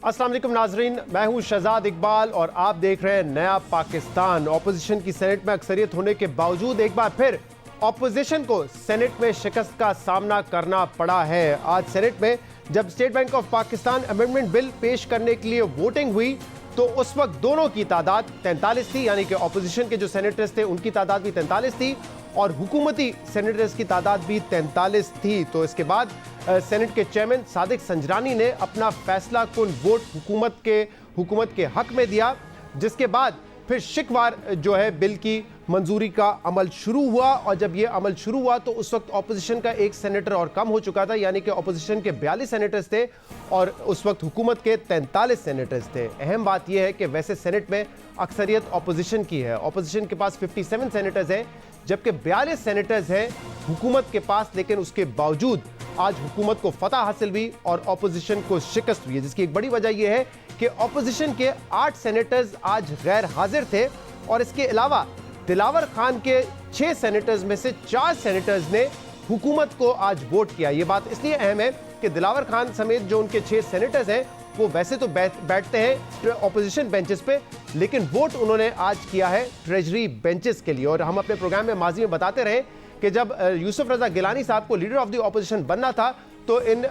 अस्सलाम वालेकुम नाजरीन, मैं हूं शहजाद इकबाल और आप देख रहे हैं नया पाकिस्तान। ऑपोजिशन की सेनेट में अक्सरियत होने के बावजूद एक बार फिर ऑपोजिशन को सेनेट में शिकस्त का सामना करना पड़ा है। आज सेनेट में जब state bank of Pakistan amendment bill पेश करने के लिए वोटिंग हुई तो उस वक्त दोनों की तादाद 43 थी, यानी कि ऑपोजिशन के जो सेनेटर्स थे उनकी तादाद भी 43 थी और हुकूमती सेनेटर्स की तादाद भी 43 थी। तो इसके बाद सेनेट के चेयरमैन सादिक संजरानी ने अपना फैसला कुन वोट हुकूमत के हक में दिया, जिसके बाद फिर शिकवार जो है बिल की मंजूरी का अमल शुरू हुआ। और जब यह अमल शुरू हुआ तो उस वक्त ऑपोजिशन का एक सेनेटर और कम हो चुका था, यानी कि ऑपोजिशन के 42 सेनेटर्स थे और उस वक्त हुकूमत के 43 सेनेटर्स थे। अहम बात यह है कि वैसे सेनेट में अक्सरियत ऑपोजिशन की है। ऑपोजिशन के पास 57 सेनेटर्स हैं जबकि 42 सेनेटर्स हैं हुकूमत के पास, लेकिन उसके बावजूद आज हुकूमत को फतह हासिल हुई और ऑपोजिशन को शिकस्त हुई है, जिसकी एक बड़ी वजह यह है कि ऑपोजिशन के 8 सेनेटर्स आज गैर हाजिर थे और इसके अलावा दिलावर खान के 6 सेनेटर्स में से 4 सेनेटर्स ने हुकूमत को आज वोट किया। यह बात इसलिए अहम है कि दिलावर खान समेत जो उनके 6 सेनेटर्स हैं वो वैसे तो बैठते हैं ऑपोजिशन बेंचेस पे, लेकिन वोट उन्होंने आज किया है ट्रेजरी बेंचेस के लिए। और हम अपने प्रोग्राम में माजी में बताते रहे कि जब यूसुफ रजा गिलानी साहब को लीडर ऑफ द ऑपोजिशन बनना था तो इन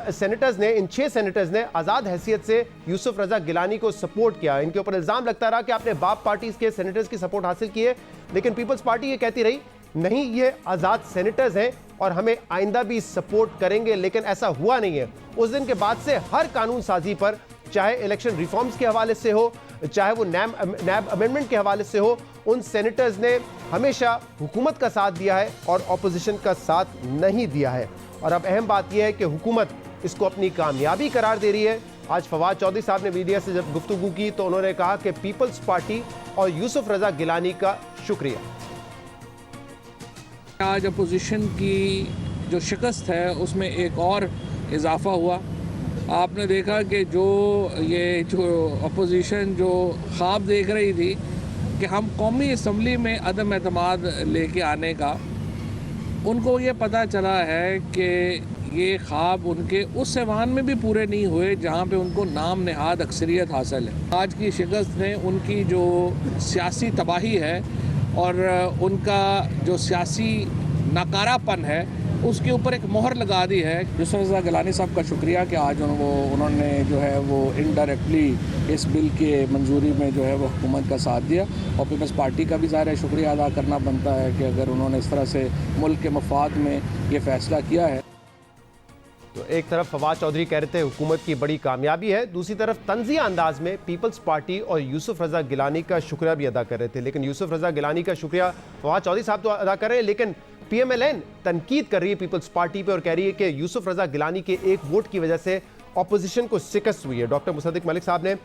6 सेनेटर्स ने आज़ाद हैसियत से यूसुफ रजा गिलानी को सपोर्ट किया। इनके ऊपर इल्ज़ाम लगता रहा कि आपने बाप पार्टीज के सेनेटर्स की सपोर्ट हासिल की है, लेकिन पीपल्स पार्टी ये कहती रही नहीं, ये आज़ाद सेनेटर्स हैं और हमें आइंदा भी सपोर्ट करेंगे, लेकिन ऐसा हुआ नहीं है। उस दिन के बाद से हर कानून साजी पर, चाहे इलेक्शन रिफॉर्म्स के हवाले से हो, चाहे वो नैब अमेंडमेंट के हवाले से हो, उन सेनेटर्स ने हमेशा हुकूमत का साथ दिया है और ऑपोजिशन का साथ नहीं दिया है। और अब अहम बात यह है कि हुकूमत इसको अपनी कामयाबी करार दे रही है। आज फवाद चौधरी साहब ने मीडिया से जब गुफ्तगू की तो उन्होंने कहा कि पीपल्स पार्टी और यूसुफ रजा गिलानी का शुक्रिया। आज अपोजिशन की जो शिकस्त है उसमें एक और इजाफा हुआ। आपने देखा कि जो अपोजिशन जो ख्वाब देख रही थी कि हम कौमी असम्बली में अदम एतमाद लेके आने का, उनको ये पता चला है कि ये ख्वाब उनके उस ऐवान में भी पूरे नहीं हुए जहाँ पे उनको नाम नहाद अक्सरियत हासिल है। आज की शिकस्त ने उनकी जो सियासी तबाही है और उनका जो सियासी नाकारापन है उसके ऊपर एक मोहर लगा दी है। यूसुफ रजा गिलानी साहब का शुक्रिया कि आज उन्होंने जो है वो इनडायरेक्टली इस बिल के मंजूरी में जो है वो हुकूमत का साथ दिया और पीपल्स पार्टी का भी ज़ाहिर शुक्रिया अदा करना बनता है कि अगर उन्होंने इस तरह से मुल्क के मफाद में ये फ़ैसला किया है। तो एक तरफ फवाद चौधरी कह रहे थे हुकूमत की बड़ी कामयाबी है, दूसरी तरफ तंज़िया अंदाज में पीपल्स पार्टी और यूसुफ रजा गिलानी का शुक्रिया भी अदा कर रहे थे। लेकिन यूसुफ रजा गिलानी का शुक्रिया फवाद चौधरी साहब तो अदा कर रहे हैं, लेकिन PMLN तनकीद कर रही है पीपल्स पार्टी पे और कह रही है कि यूसुफ रजा गिलानी के एक वोट की वजह से ऑपोजिशन को शिकस्त हुई है। डॉक्टर मुसद्दिक मलिक साहब ने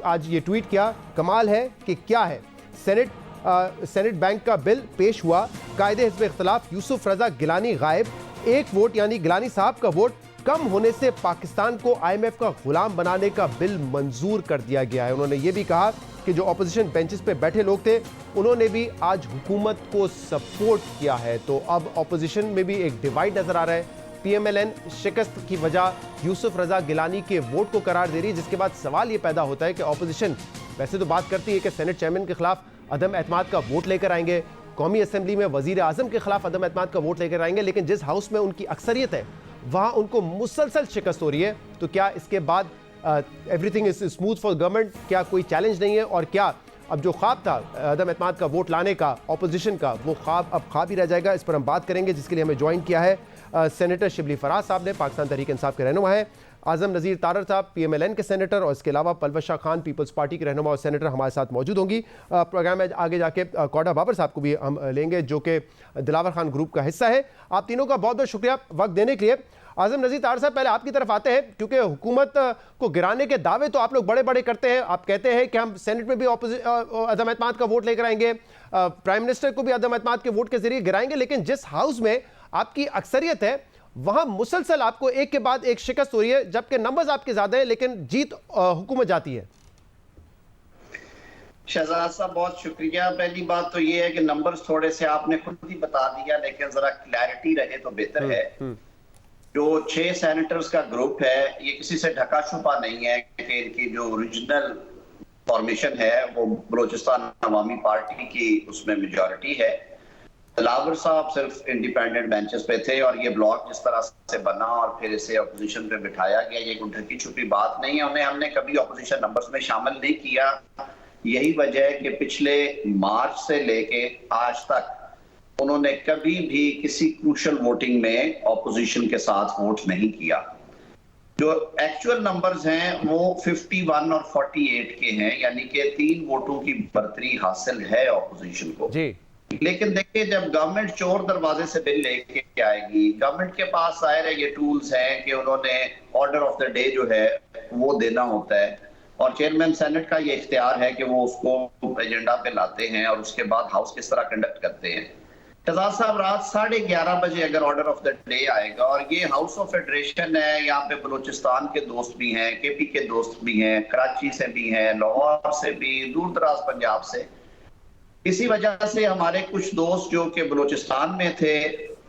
आज ये ट्वीट किया, कमाल है कि क्या है, सेनेट बैंक का बिल पेश हुआ, कायदे हिज़्ब इख्तिलाफ यूसुफ रजा गिलानी गायब, एक वोट यानी गिलानी साहब का वोट कम होने से पाकिस्तान को IMF का गुलाम बनाने का बिल मंजूर कर दिया गया है। उन्होंने ये भी कहा कि जो ऑपोजिशन बेंचेस पे बैठे लोग थे उन्होंने भी आज हुकूमत को सपोर्ट किया है। तो अब ऑपोजिशन में भी एक डिवाइड नजर आ रहा है। PMLN शिकस्त की वजह यूसुफ रजा गिलानी के वोट को करार दे रही है, जिसके बाद सवाल ये पैदा होता है कि ऑपोजिशन वैसे तो बात करती है कि सेनेट चेयरमैन के खिलाफ अदम एतमाद का वोट लेकर आएंगे, कौमी असम्बली में वजीर आजम के खिलाफ अदम एतमाद का वोट लेकर आएंगे, लेकिन जिस हाउस में उनकी अक्सरियत है वहाँ उनको मुसलसल शिकस्त हो रही है। तो क्या इसके बाद everything is smooth for government? क्या कोई चैलेंज नहीं है? और क्या अब जो ख्वाब था अदम एतमाद का वोट लाने का ऑपोजिशन का, वो ख्वाब अब ख्वाब ही रह जाएगा? इस पर हम बात करेंगे, जिसके लिए हमें ज्वाइन किया है सेनेटर शिबली फराज साहब ने, पाकिस्तान तहरीक इंसाफ के रहनुमा है, आजम नज़ीर तारर साहब PMLN के सेनेटर, और इसके अलावा पलवश शाह खान पीपल्स पार्टी के रहनुमा और सेनेटर हमारे साथ मौजूद होंगी। प्रोग्राम में आगे जाके कौड़ा बाबर साहब को भी हम लेंगे जो कि दिलावर खान ग्रुप का हिस्सा है। आप तीनों का बहुत बहुत शुक्रिया वक्त देने के लिए। आजम नज़ीर तारर साहब, पहले आपकी तरफ आते हैं, क्योंकि हुकूमत को गिराने के दावे तो आप लोग बड़े बड़े करते हैं। आप कहते हैं कि हम सेनेट में भी अदम एतमाद का वोट लेकर आएंगे, प्राइम मिनिस्टर को भी अदम एतमाद के वोट के जरिए गिराएंगे, लेकिन जिस हाउस में आपकी अक्सरियत है वहां मुसलसल आपको एक के बाद एक शिकस्त हो रही है, जबकि नंबर्स आपके ज्यादा है लेकिन जीत हुकूमत जाती है। शहजाद साहब बहुत शुक्रिया। पहली बात तो ये है कि नंबर्स थोड़े से आपने खुद ही बता दिया, लेकिन जरा क्लैरिटी रहे तो बेहतर है। जो 6 सेनेटर्स का ग्रुप है, ये किसी से ढका छुपा नहीं है कि इनकी जो ओरिजिनल फॉर्मेशन है वो बलूचिस्तान अवामी पार्टी की उसमें मेजॉरिटी है। दिलावर साहब सिर्फ इंडिपेंडेंट बेंचेस पे थे और ये ब्लॉक जिस तरह से बना और फिर इसे अपोजिशन पे बिठाया गया, ये कोई ढकी छुपी बात नहीं है। उन्हें हमने कभी अपोजिशन नंबर्स में शामिल नहीं किया। यही वजह है कि पिछले मार्च से लेके आज तक उन्होंने कभी भी किसी क्रूशल वोटिंग में ऑपोजिशन के साथ वोट नहीं किया। जो एक्चुअल नंबर्स हैं वो 51 और 48 के हैं, यानी कि 3 वोटों की बढ़तरी हासिल है ऑपोजिशन को जी। लेकिन देखिए, जब गवर्नमेंट चोर दरवाजे से बिल लेके आएगी, गवर्नमेंट के पास जाहिर है ये टूल्स हैं कि उन्होंने ऑर्डर ऑफ द डे जो है वो देना होता है और चेयरमैन सेनेट का ये इख्तियार है कि वो उसको एजेंडा पे लाते हैं और उसके बाद हाउस किस तरह कंडक्ट करते हैं। शहजाद साहब, रात 11:30 बजे अगर ऑर्डर ऑफ द डे आएगा और ये हाउस ऑफ फेडरेशन है, यहाँ पे बलूचिस्तान के दोस्त भी हैं, केपी के दोस्त भी हैं, कराची से भी हैं, लाहौर से भी, दूर दराज पंजाब से। इसी वजह से हमारे कुछ दोस्त जो कि बलूचिस्तान में थे,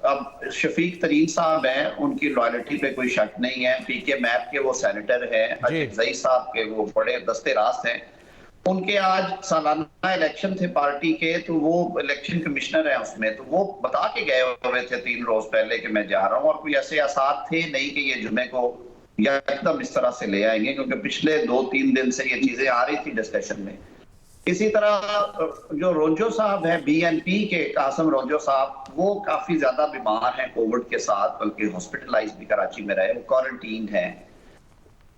अब शफीक तरीन साहब हैं, उनकी लॉयल्टी पे कोई शक नहीं है। पीके मैप के वो सेनेटर हैं, अजीत जई साहब के वो बड़े दस्ते रास्त हैं। उनके आज सालाना इलेक्शन थे पार्टी के, तो वो इलेक्शन कमिश्नर है उसमें, तो वो बता के गए हुए थे 3 रोज पहले कि मैं जा रहा हूँ और कोई ऐसे आसार थे नहीं कि ये जुमे को या एकदम इस तरह से ले आएंगे, क्योंकि पिछले 2-3 दिन से ये चीजें आ रही थी डिस्कशन में। इसी तरह जो रोंजो साहब हैं, बीएनपी के कासिम रोंजो साहब, वो काफी ज्यादा बीमार हैं कोविड के साथ, बल्कि हॉस्पिटलाइज भी कराची में रहे, वो क्वारंटीन है।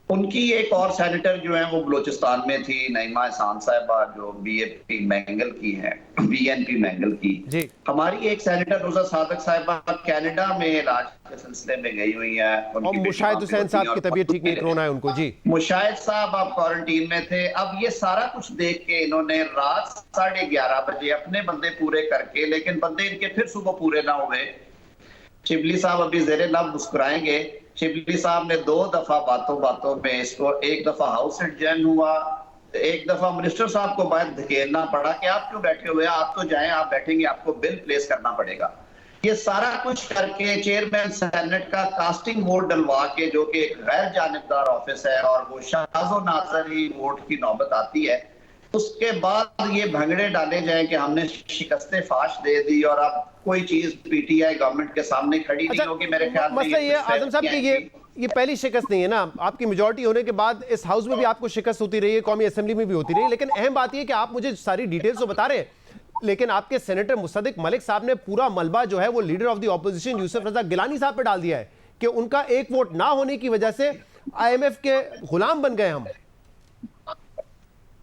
उनकी एक और सेनेटर जो है वो बलूचिस्तान में थी, नईमा एहसान साहिबा, जो बीएनपी मैंगल की है, बीएनपी मैंगल की। हमारी एक सेनेटर रोजा सादक साहिबा कनाडा में इलाज के सिलसिले में गई हुई है। और मुशाहिद हुसैन साहब की तबीयत ठीक नहीं, कोरोना है उनको। जी, मुशाहिद साहब आप क्वारंटीन में थे। अब ये सारा कुछ देख के इन्होंने रात 11:30 बजे अपने बंदे पूरे करके, लेकिन बंदे इनके फिर सुबह पूरे ना हुए। शिबली साहब अभी जेरे लब मुस्कुराएंगे। शिबली साहब ने 2 दफा बातों में इसको, एक दफा हाउस एडजर्न हुआ, एक दफा मिनिस्टर साहब को बाहर धकेलना पड़ा कि आप क्यों बैठे हुए हैं, आप तो जाएं, आप बैठेंगे, आपको बिल प्लेस करना पड़ेगा। ये सारा कुछ करके चेयरमैन सेनेट का कास्टिंग वोट डलवा के, जो कि गैर जानिबदार ऑफिस है और वो शाज़ो नाज़र ही वोट की नौबत आती है, उसके बाद ये भंगड़े डाले जाए कि हमने शिकस्ते फाश दे दी और अब कोई चीज पीटीआई गवर्नमेंट के सामने खड़ी नहीं होगी। मेरे ख्याल में मसला ये आजम साहब कि ये पहली शिकस्त नहीं है ना, आपकी मेजॉरिटी होने के बाद इस हाउस में भी आपको शिकस्त होती रही है, कौमी असेंबली में भी होती रही है, लेकिन अहम बात यह कि आप मुझे सारी डिटेल्स तो बता रहे हैं, लेकिन आपके सेनेटर मुसद्दिक मलिक साहब ने पूरा मलबा जो है वो leader of the opposition Yusuf Raza Gilani साहब पे डाल दिया है कि उनका एक वोट ना होने की वजह से IMF के गुलाम बन गए हम।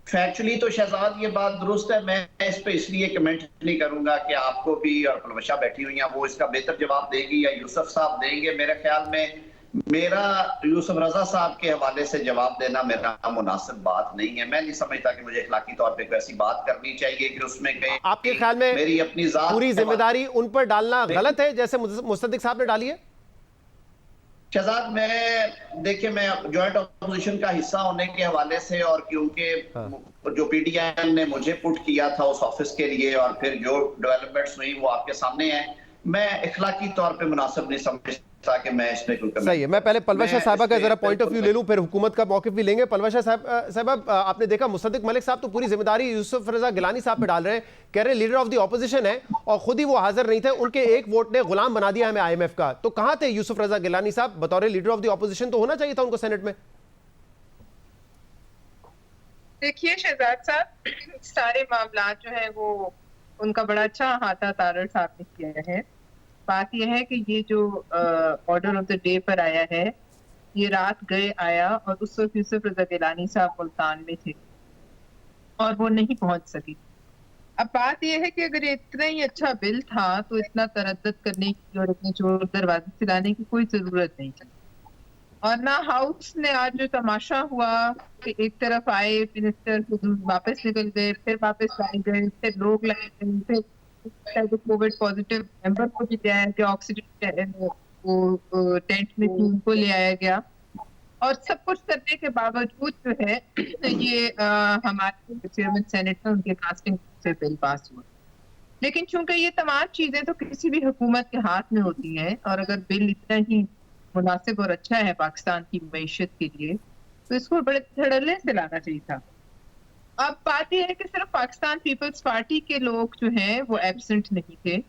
फैक्चुअली तो शहजाद ये बात दुरुस्त है, मैं इस पे इसलिए कमेंट नहीं करूंगा कि आपको भी और पलवशा बैठी हुई हैं वो इसका बेहतर जवाब देगी या यूसुफ साहब देंगे। मेरे ख्याल में मेरा यूसुफ रजा साहब के हवाले से जवाब देना मेरा मुनासिब बात नहीं है। मैं नहीं समझता कि मुझे इखलाकी तौर पे कोई ऐसी बात करनी चाहिए कि उसमें कहीं आपके ख्याल में मेरी अपनी पूरी जिम्मेदारी उन पर डालना गलत है जैसे मुसद्दिक साहब ने डाली है? शहजाद, मैं देखिए, मैं जॉइंट अपोजिशन का हिस्सा होने के हवाले से और क्योंकि जो पीटीआई ने मुझे पुट किया था उस ऑफिस के लिए और फिर जो डेवलपमेंट्स हुई वो आपके सामने है, मैं इखलाकी तौर पे मुनासिब नहीं समझता कि मैं इसमें कोई कमेंट। सही है, मैं पहले पलवशा साहिबा का जरा पॉइंट ऑफ व्यू ले लूं, फिर हुकूमत का मौक़िफ़ भी लेंगे। पलवशा साहिबा, आपने देखा मुसद्दिक मलिक साहब तो पूरी जिम्मेदारी यूसुफ रजा गिलानी साहब पे डाल रहे हैं, कह रहे हैं लीडर ऑफ द ऑपोजिशन है और खुद ही वो हाजिर नहीं थे, उनके एक वोट ने गुलाम बना दिया हमें IMF का। तो कहां थे यूसुफ रजा गिलानी साहब? बतौर लीडर ऑफ द ऑपोजिशन तो होना चाहिए था उनको सेनेट में। देखिए शहजाद साहब, सारे मामला जो है वो उनका बड़ा अच्छा हाथा तारड़ साहब ने किया है। बात यह है कि ये जो ऑर्डर ऑफ द डे पर आया है, ये रात गए आया और उस वक्त यूसुफ रजा गिलानी साहब मुल्तान में थे और वो नहीं पहुंच सके। अब बात यह है कि अगर इतना ही अच्छा बिल था तो इतना तरद्दुद करने की और इतने चोर दरवाजे चलाने की कोई जरूरत नहीं थी। और ना हाउस ने आज जो तमाशा हुआ कि एक तरफ आए मिनिस्टर वापस निकल गए, फिर वापस लाए गए, फिर लोग लाए गए, फिर कोविड पॉजिटिव मेंबर को भी दिया कि ऑक्सीजन वो टेंट में थी उनको ले आया गया। और सब कुछ करने के बावजूद जो है ये हमारे चेयरमैन सेनेट में उनके कास्टिंग से बिल पास हुआ। लेकिन चूंकि ये तमाम चीजें तो किसी भी हुकूमत के हाथ में होती हैं और अगर बिल इतना ही मुनासिब और अच्छा है पाकिस्तान की मईशत के लिए, तो इसको बड़े धड़ल्ले से लाना चाहिए था। अब बात यह है कि सिर्फ पाकिस्तान पीपल्स पार्टी के लोग जो हैं वो एब्सेंट नहीं थे।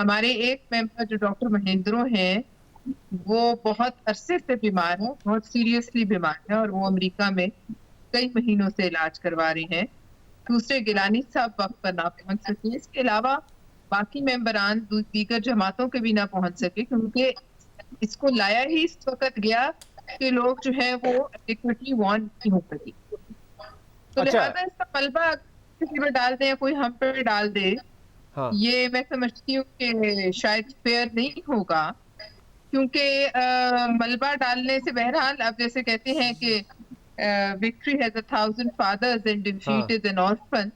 हमारे एक मेंबर जो डॉक्टर महेंद्रो हैं वो बहुत अरसे से बीमार है, बहुत सीरियसली बीमार है और वो अमेरिका में कई महीनों से इलाज करवा रहे हैं। दूसरे गिलानी साहब वक्त पर ना पहुंच सके, इसके अलावा बाकी मेंबरान दीगर जमातों के भी ना पहुंच सके, क्योंकि इसको लाया ही इस वक्त गया कि लोग जो है वो एडिक्वेटली वार्न नहीं हो सके। तो अच्छा। लिहाजा इसका मलबा किसी पे डाल दे या कोई हम पे डाल दे, हाँ। ये मैं समझती हूँ कि शायद फेयर नहीं होगा, क्योंकि मलबा डालने से बहरहाल अब जैसे कहते हैं कि victory has 1000 fathers and defeat is an orphan,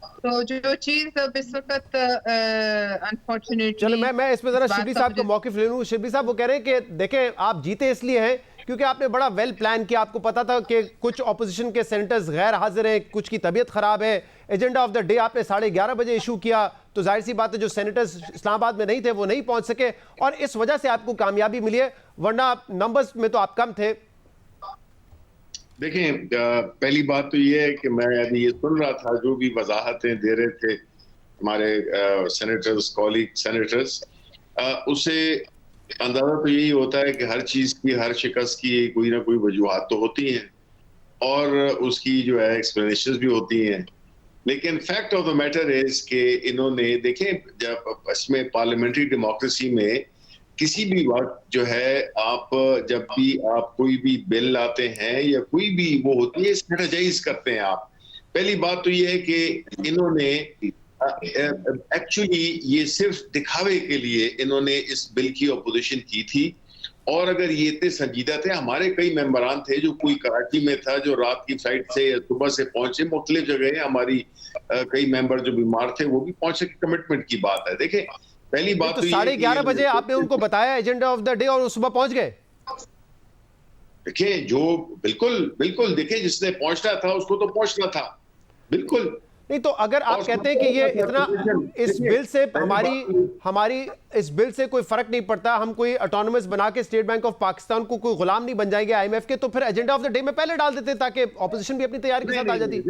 तो जो चीज अब इस वक्त अनफॉर्चुनेटली, चलो मैं इसमें जरा शिबली साहब को मौकिफ ले लूं। शिबली साहब वो कह रहे हैं कि देखें आप जीते इसलिए हैं क्योंकि आपने बड़ा वेल प्लान किया, आपको पता था कि कुछ ऑपोजिशन के सेनेटर्स गैर हाजिर हैं, कुछ की तबीयत खराब है, एजेंडा ऑफ द डे आपने 11:30 बजे इशू किया, तो जाहिर सी बात है जो सेनेटर्स इस्लामाबाद में नहीं थे वो नहीं पहुंच सके और इस वजह से आपको कामयाबी मिली है, वरना नंबर्स में तो आप कम थे। देखें, पहली बात तो ये है कि मैं अभी ये सुन रहा था जो भी वजाहतें दे रहे थे हमारे सेनेटर्स, कॉलीग सेनेटर्स, उससे अंदाजा तो यही होता है कि हर चीज की, हर शिकस्त की कोई ना कोई वजूहात तो होती हैं और उसकी जो है एक्सप्लेनेशंस भी होती हैं, लेकिन fact of the matter is कि इन्होंने देखें, जब इसमें पार्लियामेंट्री डेमोक्रेसी में किसी भी वक्त जो है आप जब भी आप कोई भी बिल लाते हैं या कोई भी वो होती है, स्ट्रेटेजाइज करते हैं आप। पहली बात तो ये है कि इन्होंने एक्चुअली ये सिर्फ दिखावे के लिए इन्होंने इस बिल की अपोजिशन की थी, और अगर ये इतने संजीदा थे, हमारे कई मेंबरान थे जो कोई कराची में था जो रात की फ्लाइट से या सुबह से पहुंचे, मुख्तलिफ जगह हमारी कई मेंबर जो बीमार थे वो भी पहुंचे, कमिटमेंट की बात है। देखें, पहली बात तो 11:30 बजे आपने उनको बताया एजेंडा ऑफ द डे और वो सुबह पहुंच गए। देखिए, जो बिल्कुल देखिए, जिसने पहुंचना था उसको तो पहुंचना था, बिल्कुल नहीं तो अगर आप कहते हैं कि ये इतना इस बिल से हमारी इस बिल से कोई फर्क नहीं पड़ता, हम कोई ऑटोनोमस बना के स्टेट बैंक ऑफ पाकिस्तान को कोई गुलाम नहीं बन जाएंगे IMF के, तो फिर एजेंडा ऑफ द डे में पहले डाल देते ताकि ऑपोजिशन भी अपनी तैयारी के साथ आ जाती।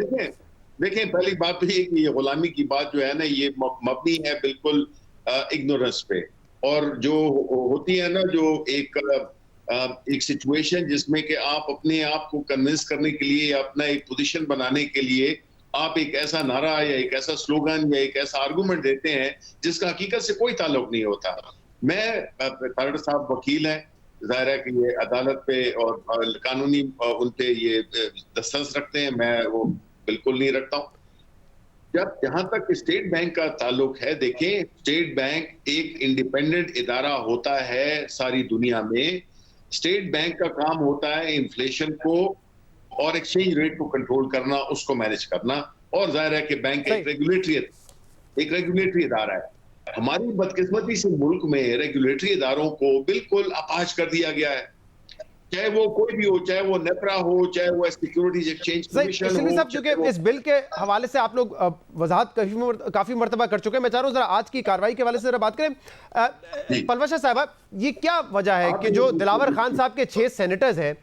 देखें, पहली बात तो ये कि ये गुलामी की बात जो है ना, ये मबनी है बिल्कुल इग्नोरेंस पे, और जो होती है ना, जो एक सिचुएशन जिसमें कि आप अपने आप को कन्विंस करने के लिए, अपना एक पोजीशन बनाने के लिए आप एक ऐसा नारा या एक ऐसा स्लोगन या एक ऐसा आर्गुमेंट देते हैं जिसका हकीकत से कोई ताल्लुक नहीं होता। मैं तारड़ साहब वकील हैं, जाहिर है कि ये अदालत पे और कानूनी उन पे ये दस्तरस रखते हैं, मैं वो बिल्कुल नहीं रखता हूँ। जब जहां तक स्टेट बैंक का ताल्लुक है, देखें, स्टेट बैंक एक इंडिपेंडेंट इदारा होता है सारी दुनिया में। स्टेट बैंक का काम होता है इन्फ्लेशन को और एक्सचेंज रेट को कंट्रोल करना, उसको मैनेज करना, और जाहिर है कि बैंक एक रेगुलेटरी इदारा है। हमारी बदकिस्मती से मुल्क में रेगुलेटरी इदारों को बिल्कुल अपाज कर दिया गया है, चाहे वो कोई भी हो, चाहे वो नेपरा हो, चाहे वो सिक्योरिटीज एक्सचेंज कमीशन हो। साहब, चूंकि इस बिल के हवाले से आप लोग वजाहत काफी मर्तबा कर चुके हैं, मैं चाह रहा हूं जरा आज की कार्रवाई के हवाले से जरा बात करें। पलवशा साहब, ये क्या वजह है कि जो दिलावर खान साहब के 6 सेनेटर्स हैं,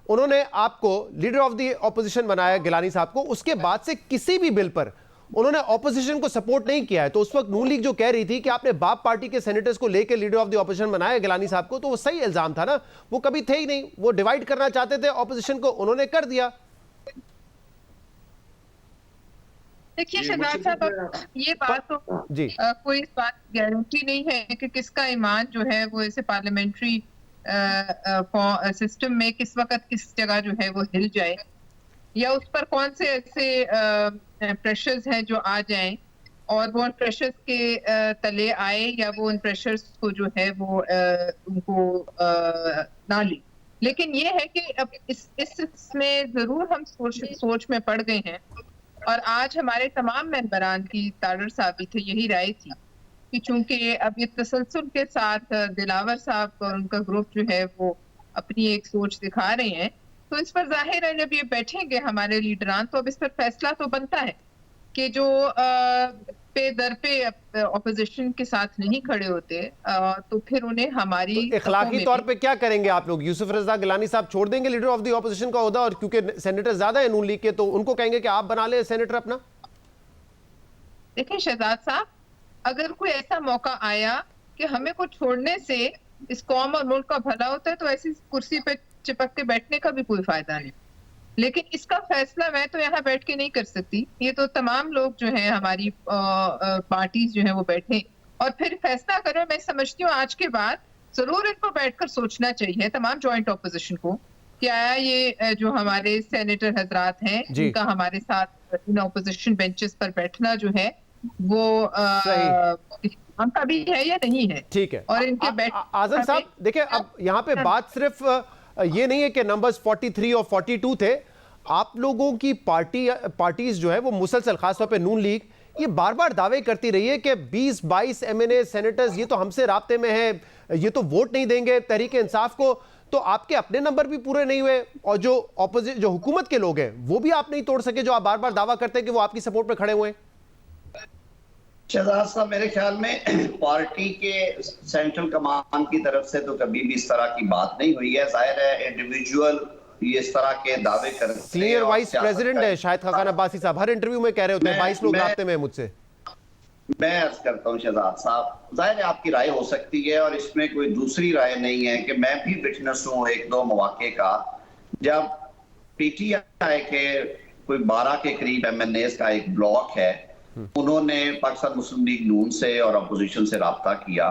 उन्होंने आपको लीडर ऑफ द ऑपोजिशन बनाया, गिलानी साहब को, उसके बाद से किसी भी बिल पर उन्होंने ऑपोजिशन को सपोर्ट नहीं किया है? तो उस वक्त नून लीग जो कह रही थी कि आपने बाप पार्टी के सेनेटर्स को लेकर लीडर ऑफ द ऑपोजिशन बनाया गिलानी साहब को, तो वो सही इल्जाम था ना, वो कभी थे ही नहीं, वो डिवाइड करना चाहते थे ऑपोजिशन को, उन्होंने कर दिया। देखिए शहजाद साहब, ये बात तो जी कोई इस बात की गारंटी नहीं है कि किसका ईमान जो है वो ऐसे पार्लियामेंट्री सिस्टम में किस वक्त किस जगह जो है वो हिल जाए, या उस पर कौन से ऐसे प्रेशर्स हैं जो आ जाएं और वो उन प्रेशर्स के तले आए, या वो उन प्रेशर्स को जो है वो उनको ना ले। लेकिन ये है कि अब इसमें जरूर हम सोच में पड़ गए हैं, और आज हमारे तमाम मेंबरान की, तारड़ साहब भी थे, यही राय थी कि चूंकि अब ये तसलसल के साथ दिलावर साहब और उनका ग्रुप जो है वो अपनी एक सोच दिखा रहे हैं, तो इस पर जाहिर है जब ये बैठेंगे हमारे लीडरान, तो अब इस पर फैसला तो बनता है कि जो पे दर पे ऑपोजिशन के साथ नहीं खड़े होते तो फिर उन्हें हमारी तो इखलाकी तौर पे क्या करेंगे आप लोग? यूसुफ रजा गिलानी साहब छोड़ देंगे लीडर ऑफ द ऑपोजिशन का ओहदा, और क्योंकि सेनेटर ज्यादा है नून लीग के, तो उनको कहेंगे कि आप बना ले सेनेटर अपना? देखिए शहजाद साहब, अगर कोई ऐसा मौका आया कि हमें को छोड़ने से इस कौम और मुल्क का भला होता है तो ऐसी कुर्सी पे चिपक के बैठने का भी कोई फायदा नहीं, लेकिन इसका फैसला मैं तो यहाँ बैठ के नहीं कर सकती। ये तो तमाम लोग जो हैं हमारी पार्टीज जो हैं वो बैठे और फिर फैसला करें। मैं समझती हूँ आज के बाद जरूर इनको बैठकर सोचना चाहिए तमाम जॉइंट ऑपोजिशन को, क्या ये जो हमारे सेनेटर हजरात हैं इनका हमारे साथ इन ऑपोजिशन बेंचेस पर बैठना जो है वो हमका भी है या नहीं है। ठीक है, और इनके आजम साहब देखिए, अब यहाँ पे बात सिर्फ ये नहीं है कि नंबर्स 43 और 42 थे। आप लोगों की पार्टीज जो है वो मुसलसल, खासतौर पे नून लीग, ये बार बार दावे करती रही है कि 20-22 एमएनए सेनेटर्स ये तो हमसे राब्ते में है, ये तो वोट नहीं देंगे तहरीक इंसाफ को। तो आपके अपने नंबर भी पूरे नहीं हुए और जो हुकूमत के लोग हैं वो भी आप नहीं तोड़ सके, जो आप बार बार दावा करते हैं कि वो आपकी सपोर्ट पे खड़े हुए हैं। शहजाद साहब, मेरे ख्याल में पार्टी के सेंट्रल कमान की तरफ से तो कभी भी इस तरह की बात नहीं हुई है। जाहिर है इंडिविजुअल ये इस तरह के दावे करते हैं। सीनियर वाइस प्रेसिडेंट है शाहिद खाकान अब्बासी साहब, हर इंटरव्यू में कह रहे होते हैं 22 लोग राब्ते में मुझसे। मैं अर्ज करता हूँ शहजाद साहब, जाहिर है आपकी राय हो सकती है और इसमें कोई दूसरी राय नहीं है कि मैं भी विटनेस हूँ एक दो मौके का, जब पीटीआई के कोई 12 के करीब एमएनएस का एक ब्लॉक है, उन्होंने पाकिस्तान मुस्लिम लीग नून से और अपोजिशन से राब्ता किया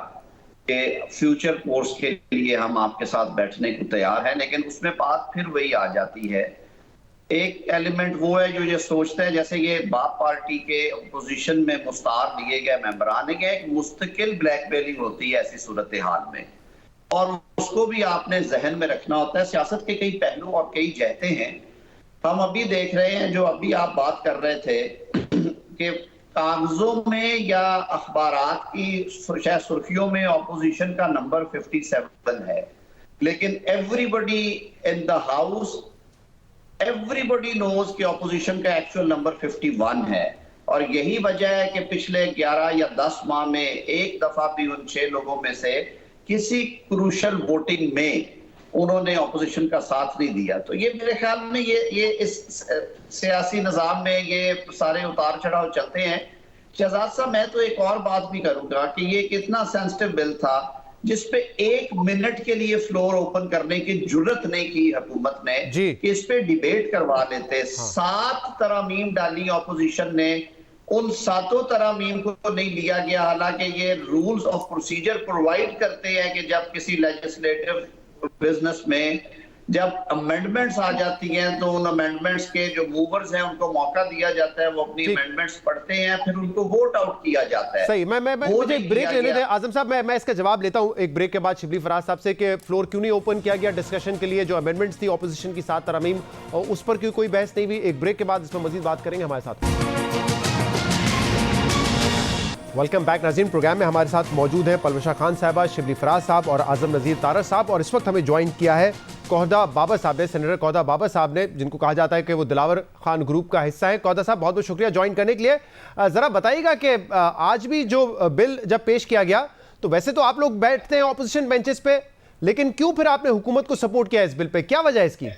कि फ्यूचर कोर्स के लिए हम आपके साथ बैठने को तैयार हैं। लेकिन उसमें बात फिर वही आ जाती है, एक एलिमेंट वो है जो ये सोचता है जैसे ये बाप पार्टी के अपोजिशन में मुस्तार लिए गए मेंबरान के एक मुस्तकिल ब्लैकमेलिंग होती है ऐसी सूरत हाल में, और उसको भी आपने जहन में रखना होता है। सियासत के कई पहलू और कई जहते हैं। हम अभी देख रहे हैं, जो अभी आप बात कर रहे थे कि कागजों में या अखबारात की शायद सुर्खियों में ऑपोजिशन का नंबर 57 है, लेकिन everybody in the house, everybody knows कि ऑपोजिशन का एक्चुअल नंबर 51 है। और यही वजह है कि पिछले 11 या 10 माह में एक दफा भी उन 6 लोगों में से किसी क्रूशल वोटिंग में उन्होंने ऑपोजिशन का साथ नहीं दिया। तो ये मेरे ख्याल में ये इस सियासी निजाम में ये सारे उतार चढ़ाव चलते हैं। शहजाद साहब, मैं तो एक और बात भी करूंगा कि ये कितना सेंसिटिव बिल था जिसपे 1 मिनट के लिए फ्लोर ओपन करने की जुर्रत नहीं की हुकूमत ने कि इस पे डिबेट करवा लेते। 7 तरमीम डाली ऑपोजिशन ने, उन 7 तरमीम को नहीं लिया गया, हालांकि ये रूल्स ऑफ प्रोसीजर प्रोवाइड करते हैं कि जब किसी लेजिस्लेटिव बिजनेस में जब अमेंडमेंट्स आ जाती हैं तो उन अमेंडमेंट्स के जो मूवर्स हैं उनको मौका दिया जाता है, वो अपनी अमेंडमेंट्स पढ़ते हैं, फिर उनको वोट आउट किया जाता है। सही, मैं मुझे एक ब्रेक लेने दें आजम साहब, मैं इसका जवाब लेता हूं एक ब्रेक के बाद शिबली फराज साहब से कि फ्लोर क्यों नहीं ओपन किया गया डिस्कशन के लिए, जो अमेंडमेंट्स थी ऑपोजिशन की 7 तरमीम, और उस पर क्यों कोई बहस नहीं हुई। एक ब्रेक के बाद इसमें मजीद बात करेंगे। हमारे साथ वेलकम बैक नाज़रीन। प्रोग्राम में हमारे साथ मौजूद हैं पलवशा खान साहबा, शिबली फराज साहब और आजम नज़ीर तारर साहब, और इस वक्त हमें ज्वाइन किया है कौहदा बाबर साहब ने, सेनेटर कौहदा बाबर साहब ने, जिनको कहा जाता है कि वो दिलावर खान ग्रुप का हिस्सा है। कौहदा साहब, बहुत बहुत शुक्रिया ज्वाइन करने के लिए। ज़रा बताइएगा कि आज भी जो बिल जब पेश किया गया तो वैसे तो आप लोग बैठते हैं ऑपोजिशन बेंचेस पे, लेकिन क्यों फिर आपने हुकूमत को सपोर्ट किया इस बिल पे, क्या वजह है इसकी?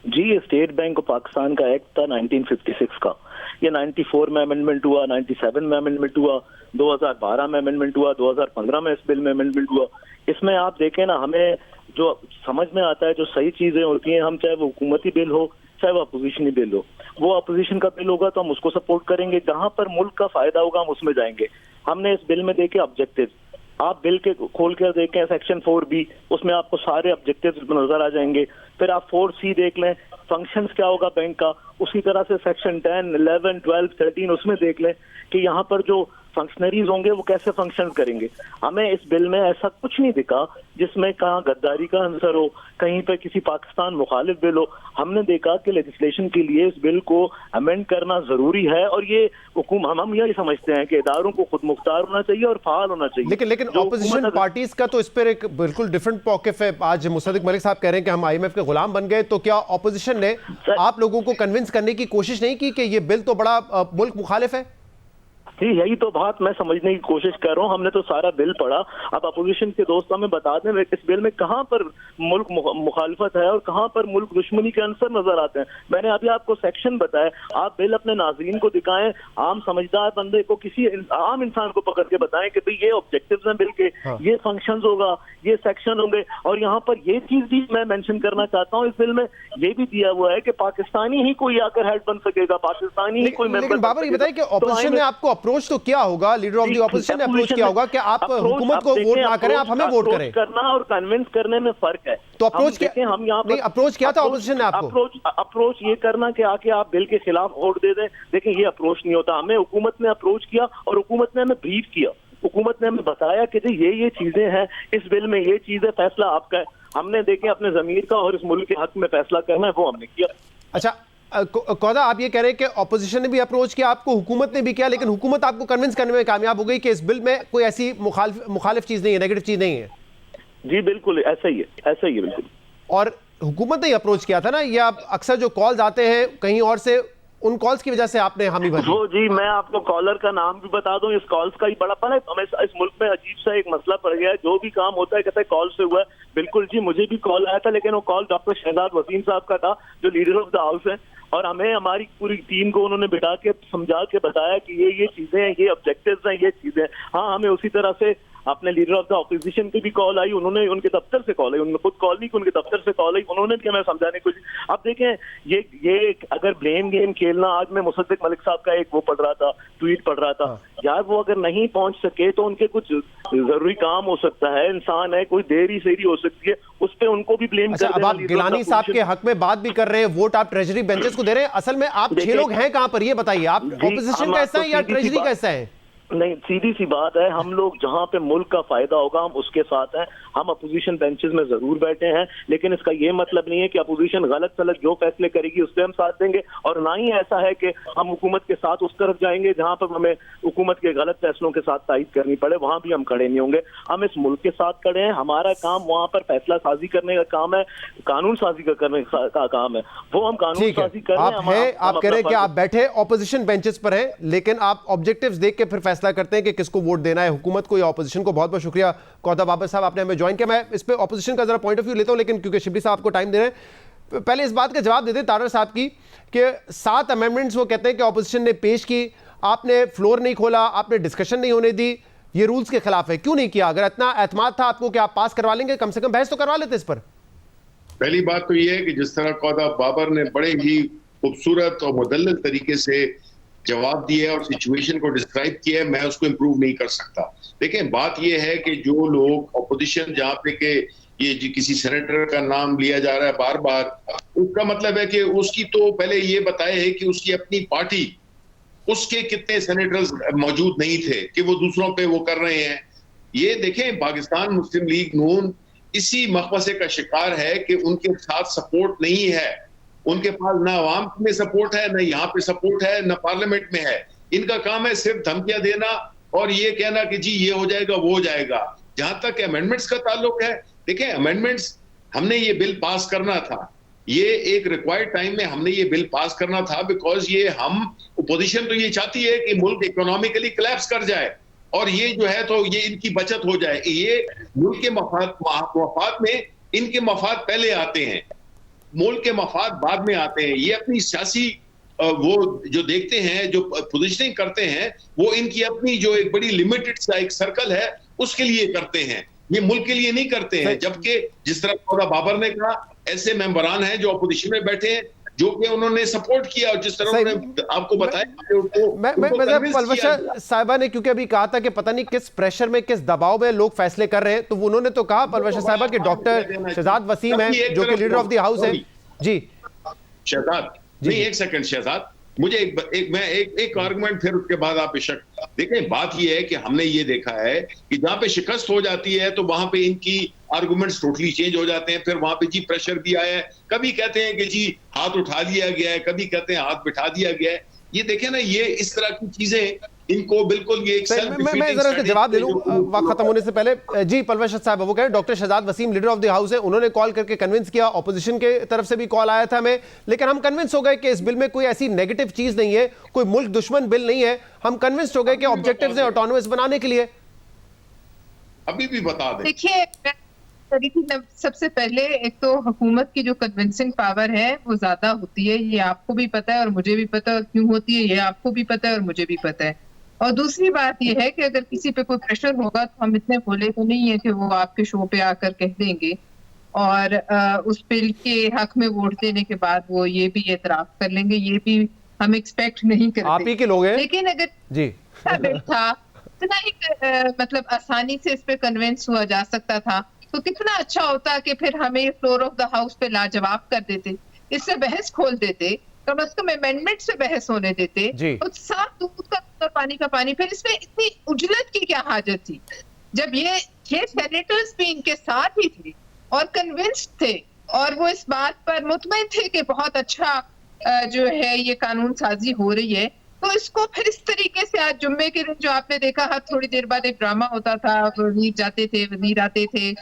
जी, ये स्टेट बैंक ऑफ पाकिस्तान का एक्ट था 1956 का, ये 94 में अमेंडमेंट हुआ, 97 में अमेंडमेंट हुआ, 2012 में अमेंडमेंट हुआ, 2015 में इस बिल में अमेंडमेंट हुआ। इसमें आप देखें ना, हमें जो समझ में आता है, जो सही चीजें होती हैं, हम चाहे वो हुकूमती बिल हो चाहे वो अपोजिशनी बिल हो, वो अपोजिशन का बिल होगा तो हम उसको सपोर्ट करेंगे, जहां पर मुल्क का फायदा होगा हम उसमें जाएंगे। हमने इस बिल में देखे ऑब्जेक्टिव, आप बिल के खोल कर देखें सेक्शन 4B, उसमें आपको सारे ऑब्जेक्टिव्स नजर आ जाएंगे। फिर आप 4C देख लें, फंक्शंस क्या होगा बैंक का, उसी तरह से सेक्शन 10, 11, 12, 13 उसमें देख लें कि यहाँ पर जो फंक्शनरीज होंगे वो कैसे फंक्शन करेंगे। हमें इस बिल में ऐसा कुछ नहीं दिखा जिसमें कहाँ गद्दारी का आंसर हो, कहीं पर किसी पाकिस्तान मुखालिफ बिल हो। हमने देखा कि लेजिस्लेशन के लिए इस बिल को अमेंड करना जरूरी है, और ये हम यही समझते हैं कि इदारों को खुद मुख्तार होना चाहिए और फाल होना चाहिए। लेकिन ऑपोजिशन पार्टीज का तो इस पर एक बिल्कुल डिफरेंट मौकिफ है। आज मुसद्दिक मलिक साहब कह रहे हैं कि हम IMF के गुलाम बन गए, तो क्या ऑपोजिशन ने आप लोगों को कन्विंस करने की कोशिश नहीं की कि ये बिल तो बड़ा मुल्क मुखालिफ है? जी, यही तो बात मैं समझने की कोशिश कर रहा हूँ। हमने तो सारा बिल पढ़ा। अब अपोजिशन के दोस्त हमें बता दें इस बिल में कहाँ पर मुल्क मुखालफत है और कहाँ पर मुल्क दुश्मनी के अंसर नजर आते हैं। मैंने अभी आपको सेक्शन बताया, आप बिल अपने नाज़रीन को दिखाएं, आम समझदार बंदे को, किसी आम इंसान को पकड़ के बताएं कि भाई ये ऑब्जेक्टिव्स हैं बिल के, ये फंक्शंस होगा, ये सेक्शन होंगे। और यहाँ पर ये चीज भी मैं मेंशन करना चाहता हूँ, इस बिल में ये भी दिया हुआ है कि पाकिस्तानी ही कोई आकर हेड बन सकेगा, पाकिस्तानी ही कोई मेंबर। लेकिन बाबर ये बताइए कि ऑपोजिशन ने आपको अप्रोच तो किया होगा, लीडर ऑफ द ऑपोजिशन ने अप्रोच किया होगा कि आप हुकूमत को वोट ना करें, आप हमें वोट करें। करना और कन्विंस करने में फर्क है। तो अप्रोच क्या, हम यहाँ नहीं अप्रोच किया था ऑपोजिशन ने आपको? अप्रोच ये करना कि आके आप बिल के खिलाफ वोट दे दें, देखें ये अप्रोच नहीं होता। हमें हुकूमत ने अप्रोच किया और हुकूमत ने हमें ब्रीफ किया, हुकूमत ने हमें बताया कि ये चीजें हैं इस बिल में, ये चीजें, फैसला आपका है। हमने देखें अपने जमीर का और इस मुल्क के हक में फैसला करना है, वो हमने किया। अच्छा कौदा, आप ये कह रहे हैं कि ऑपोजिशन ने भी अप्रोच किया आपको, हुकूमत ने भी किया, लेकिन हुकूमत आपको कन्विंस करने में कामयाब हो गई कि इस बिल में कोई ऐसी मुखालिफ चीज नहीं है, नेगेटिव चीज नहीं है? जी बिल्कुल ऐसा ही है, ऐसा ही है बिल्कुल। और हुकूमत ने अप्रोच किया था ना, ये आप अक्सर जो कॉल्स आते हैं कहीं और से, उन कॉल्स की वजह से आपने हामी भरी? वो जी मैं आपको कॉलर का नाम भी बता दूं, इस कॉल्स का ही बड़ा पल है। हमें इस मुल्क में अजीब सा एक मसला पड़ गया है, जो भी काम होता है कहते हैं कॉल से हुआ है। बिल्कुल जी, मुझे भी कॉल आया था, लेकिन वो कॉल डॉक्टर शहजाद वसीम साहब का था जो लीडर ऑफ द हाउस है, और हमें हमारी पूरी टीम को उन्होंने बिठा के समझा के बताया कि ये चीजें हैं, ये ऑब्जेक्टिव्स हैं, ये चीजें। हाँ, हमें उसी तरह से अपने लीडर ऑफ द ऑपोजिशन की भी कॉल आई, उन्होंने उनके दफ्तर से कॉल आई, उन्होंने खुद कॉल नहीं, उनके दफ्तर से कॉल आई, उन्होंने भी हमें समझाने की कोशिश। अब देखें ये अगर ब्लेम गेम खेलना, आज मैं मुसद्दिक मलिक साहब का एक वो पढ़ रहा था, ट्वीट पढ़ रहा था, यार वो अगर नहीं पहुंच सके तो उनके कुछ जरूरी काम हो सकता है, इंसान है, कोई देरी सेरी हो सकती है, उस पर उनको भी ब्लेम कर। अब आप गिलानी साहब के हक में बात भी कर रहे हैं, वोट आप ट्रेजरी बेंचेस को दे रहे हैं, असल में आप 6 लोग हैं कहां पर, ये बताइए, आप ऑपोजिशन का हिस्सा है या ट्रेजरी का हिस्सा है? नहीं, सीधी सी बात है, हम लोग जहां पे मुल्क का फायदा होगा हम उसके साथ हैं। हम अपोजिशन बेंचेस में जरूर बैठे हैं, लेकिन इसका ये मतलब नहीं है कि अपोजिशन गलत सलत जो फैसले करेगी उससे हम साथ देंगे, और ना ही ऐसा है कि हम हुकूमत के साथ उस तरफ जाएंगे जहां पर हमें हुकूमत के गलत फैसलों के साथ तायद करनी पड़े, वहां भी हम खड़े नहीं होंगे। हम इस मुल्क के साथ खड़े हैं, हमारा काम वहां पर फैसला साजी करने का काम है, कानून साजी करने का काम है, वो हम कानून साजी कर रहे हैं। आप कह रहे हैं कि आप बैठे ऑपोजिशन बेंचेस पर हैं, लेकिन आप ऑब्जेक्टिव्स देख के फिर फैसला करते हैं कि किसको वोट देना है, हुकूमत को या ऑपोजिशन को। बहुत बहुत शुक्रिया कौदा बाबर साहब, आपने हमें ज्वाइन किया। मैं इस पे ऑपोजिशन का जरा पॉइंट ऑफ व्यू लेता हूं, लेकिन क्योंकि शिबली साहब को टाइम दे रहे हैं, पहले इस बात का जवाब देते तारड़ साहब की कि 7 अमेंडमेंट्स वो कहते हैं कि ऑपोजिशन ने पेश की, आपने फ्लोर नहीं खोला, आपने डिस्कशन नहीं होने दी, ये रूल्स के खिलाफ है। क्यों नहीं किया? अगर इतना एतमाद था आपको कि आप पास करवा लेंगे, कम से कम बहस तो करवा लेते इस पर। पहली बात तो ये है कि जिस तरह कौदा बाबर ने बड़े ही खूबसूरत और मुदल्लल तरीके से जवाब दिया और सिचुएशन को डिस्क्राइब किया है, मैं उसको इम्प्रूव नहीं कर सकता। देखें, बात यह है कि जो लोग ऑपोजिशन जहाँ पे के ये किसी सेनेटर का नाम लिया जा रहा है बार बार, उसका मतलब है कि उसकी तो पहले ये बताए है कि उसकी अपनी पार्टी, उसके कितने सेनेटर्स मौजूद नहीं थे कि वो दूसरों पे वो कर रहे हैं। ये देखें, पाकिस्तान मुस्लिम लीग नून इसी मकबसे का शिकार है कि उनके साथ सपोर्ट नहीं है, उनके पास ना अवाम में सपोर्ट है, ना यहाँ पे सपोर्ट है, ना पार्लियामेंट में है। इनका काम है सिर्फ धमकियां देना और ये कहना कि जी ये हो जाएगा वो हो जाएगा। जहां तक अमेंडमेंट्स का ताल्लुक है, देखें अमेंडमेंट्स, हमने ये बिल पास करना था, ये एक रिक्वायर्ड टाइम में हमने ये बिल पास करना था, बिकॉज ये हम अपोजिशन तो ये चाहती है कि मुल्क इकोनॉमिकली कोलैप्स कर जाए और ये जो है तो ये इनकी बचत हो जाए। ये मुल्क के मफाद में इनके मफाद पहले आते हैं, मुल्क के मफाद बाद में आते हैं। ये अपनी सियासी वो जो देखते हैं, जो पोजीशनिंग करते हैं, वो इनकी अपनी जो एक बड़ी लिमिटेड सा एक सर्कल है उसके लिए करते हैं, ये मुल्क के लिए नहीं करते हैं। जबकि जिस तरह कौदा बाबर ने कहा, ऐसे मेंबरान हैं जो अपोजिशन में बैठे हैं जो कि उन्होंने सपोर्ट किया, और जिस तरह उन्होंने आपको बताया पलवशा साहिबा ने क्योंकि अभी कहा था कि पता नहीं किस प्रेशर में, किस दबाव में लोग फैसले कर रहे हैं, तो उन्होंने तो कहा पलवशा साहिबा कि डॉक्टर शहजाद वसीम है जो कि लीडर ऑफ द हाउस है। जी शहजाद, नहीं एक सेकंड शहजाद, मुझे एक आर्गुमेंट फिर उसके बाद आप बेशक देखें। बात यह है कि हमने ये देखा है कि जहां पे शिकस्त हो जाती है तो वहां पे इनकी आर्गुमेंट्स टोटली चेंज हो जाते हैं। फिर वहां पे जी प्रेशर भी आया है, कभी कहते हैं कि जी हाथ उठा लिया गया है, कभी कहते हैं हाथ बिठा दिया गया है। ये देखें ना, ये इस तरह की चीजें इनको बिल्कुल ये एक मैं जरा जवाब दे लूं वक्त खत्म होने से पहले। जी परवेश साहब, वो कह रहे doctor Shahzad Waseem leader of the house है, उन्होंने कॉल करके कन्विंस किया, ऑपोजिशन के तरफ से भी कॉल आया था हमें, लेकिन हम कन्विंस हो गए कि इस बिल में कोई ऐसी नेगेटिव चीज नहीं है, कोई मुल्क दुश्मन बिल नहीं है, हम कन्विंस हो गए कि ऑब्जेक्टिव्स है ऑटोनोमस बनाने के लिए। अभी भी बता दें। देखिए, सबसे पहले एक तो हुकूमत की जो कन्विंसिंग पावर है वो ज्यादा होती है, ये आपको भी पता है और मुझे भी पता है, और क्यों होती है ये आपको भी पता है और मुझे भी पता है। और दूसरी बात ये है कि अगर किसी पे कोई प्रेशर होगा तो हम इतने भोले तो नहीं है कि वो आपके शो पे आकर कह देंगे और उस बिल के हक में वोट देने के बाद वो ये भी एतराफ कर लेंगे, ये भी हम एक्सपेक्ट नहीं करते। आप ही के लोग हैं। लेकिन अगर जी बिल था इतना ही मतलब आसानी से इस पे कन्विंस हुआ जा सकता था तो कितना अच्छा होता कि फिर हमें फ्लोर ऑफ द हाउस पे लाजवाब कर देते, इससे बहस खोल देते, कम से कम अमेंडमेंट से बहस होने देते, तो साफ दूध का दूध और पानी का पानी। फिर इसमें इतनी उजलत की क्या हाजत थी जब ये 6 सेनेटर्स भी इनके साथ ही थे और कन्विंस्ड थे और वो इस बात पर मुतमईन थे कि बहुत अच्छा जो है ये कानून साजी हो रही है। तो इसको फिर इस तरीके से आज जुम्मे के दिन जो आपने देखा हर थोड़ी देर बाद एक ड्रामा होता था, वजीर जाते थे वजीर आते थे,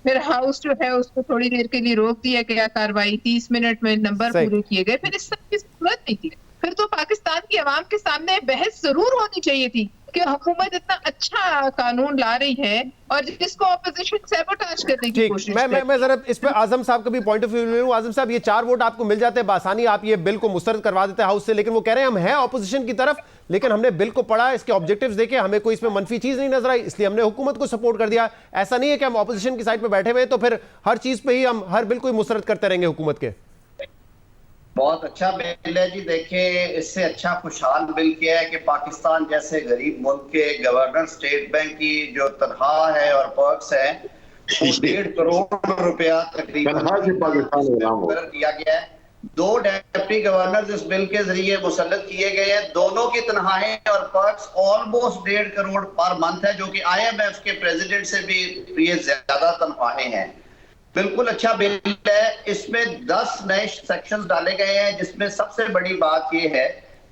फिर हाउस जो है उसको थोड़ी देर के लिए रोक दिया गया कार्रवाई, 30 मिनट में नंबर पूरे किए गए, फिर इस सब की जरूरत नहीं थी। फिर तो पाकिस्तान की आवाम के सामने बहस जरूर होनी चाहिए थी कि हुकूमत इतना अच्छा कानून ला रही है और जिसको ऑपोजिशन सैबोटाज करने की कोशिश कर रही है। मैं जरा इस पे आजम साहब का भी पॉइंट ऑफ व्यू ले लूं। आजम साहब, ये 4 वोट आपको मिल जाते हैं बासानी, आप ये बिल को मुस्तरद करवा देते हैं हाउस से, लेकिन वो कह रहे हैं हम हैं ऑपोजिशन की तरफ, लेकिन हमने बिल को पढ़ा, इसके ऑब्जेक्टिव्स देखे, हमें कोई इसमें मनफी चीज नहीं नजर आई, इसलिए हमने हुकूमत को सपोर्ट कर दिया। ऐसा नहीं है कि हम ऑपोजिशन की साइड पे बैठे हुए हैं तो फिर हर चीज पे ही हम हर बिल को ही मुस्तरद करते रहेंगे हुकूमत के। बहुत अच्छा बिल है जी। देखिए, इससे अच्छा खुशहाल बिल किया है कि पाकिस्तान जैसे गरीब मुल्क के गवर्नर स्टेट बैंक की जो तनख्वाह है और पर्क्स है वो 1.5 करोड़ रुपया तकरीबन किया गया है। 2 डेप्टी गवर्नर इस बिल के जरिए मुसल्लत किए गए हैं, दोनों की तनख्वाहें और perks almost 1.5 crore per month है, जो कि IMF के प्रेसिडेंट से भी ये ज्यादा तनख्वाहें हैं। बिल्कुल अच्छा बिल है। इसमें 10 नए सेक्शंस डाले गए हैं, जिसमें सबसे बड़ी बात यह है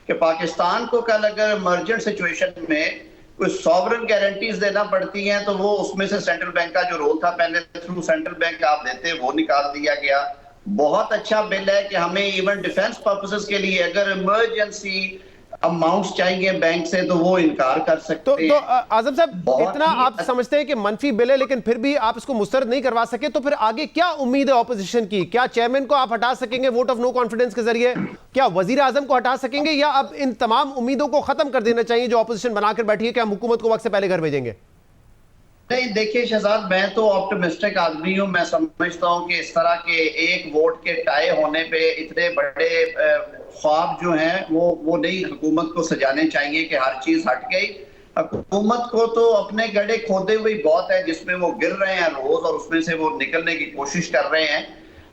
कि पाकिस्तान को कल अगर इमरजेंट सिचुएशन में कोई सॉवरेन गारंटीज देना पड़ती हैं तो वो उसमें से सेंट्रल बैंक का जो रोल था पहले थ्रू सेंट्रल बैंक आप देते वो निकाल दिया गया। बहुत अच्छा बिल है कि हमें इवन डिफेंस पर्पसेस के लिए अगर इमरजेंसी अमाउंट्स चाहिए बैंक से तो वो इनकार कर सकते हैं। तो आजम साहब, इतना आप समझते हैं कि मनफी बिल है लेकिन फिर भी आप इसको मुस्तरद नहीं करवा सके, तो फिर आगे क्या उम्मीद है ऑपोजिशन की? क्या चेयरमैन को आप हटा सकेंगे वोट ऑफ नो कॉन्फिडेंस के जरिए? क्या वजीर आजम को हटा सकेंगे, या अब इन तमाम उम्मीदों को खत्म कर देना चाहिए जो ऑपोजिशन बनाकर बैठी है कि हम हुकूमत को वक्त से पहले घर भेजेंगे? नहीं, देखिए शहजाद, मैं तो ऑप्टिमिस्टिक आदमी हूं। मैं समझता हूं कि इस तरह के एक वोट के टाई होने पे इतने बड़े ख्वाब जो हैं वो नहीं हुकूमत को सजाने चाहिए कि हर चीज हट गई। हुकूमत को तो अपने गड्ढे खोदे हुए बहुत है जिसमें वो गिर रहे हैं रोज और उसमें से वो निकलने की कोशिश कर रहे हैं।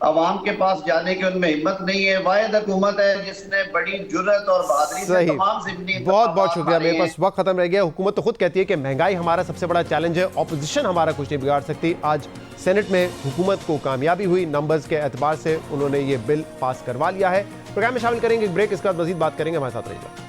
अवाम के पास जाने की उनमें हिम्मत नहीं है। वाहिद हुकूमत है जिसने बड़ी जुर्रत और बहादुरी से तमाम ज़िम्नी। बहुत बहुत शुक्रिया, मेरे पास वक्त खत्म रह गया। हुकूमत तो खुद कहती है कि महंगाई हमारा सबसे बड़ा चैलेंज है, ऑपोजिशन हमारा कुछ नहीं बिगाड़ सकती। आज सेनेट में हुकूमत को कामयाबी हुई, नंबर्स के एतबार से उन्होंने ये बिल पास करवा लिया है। प्रोग्राम में शामिल करेंगे एक ब्रेक, इसके बाद मजीद बात करेंगे, हमारे साथ रहिएगा।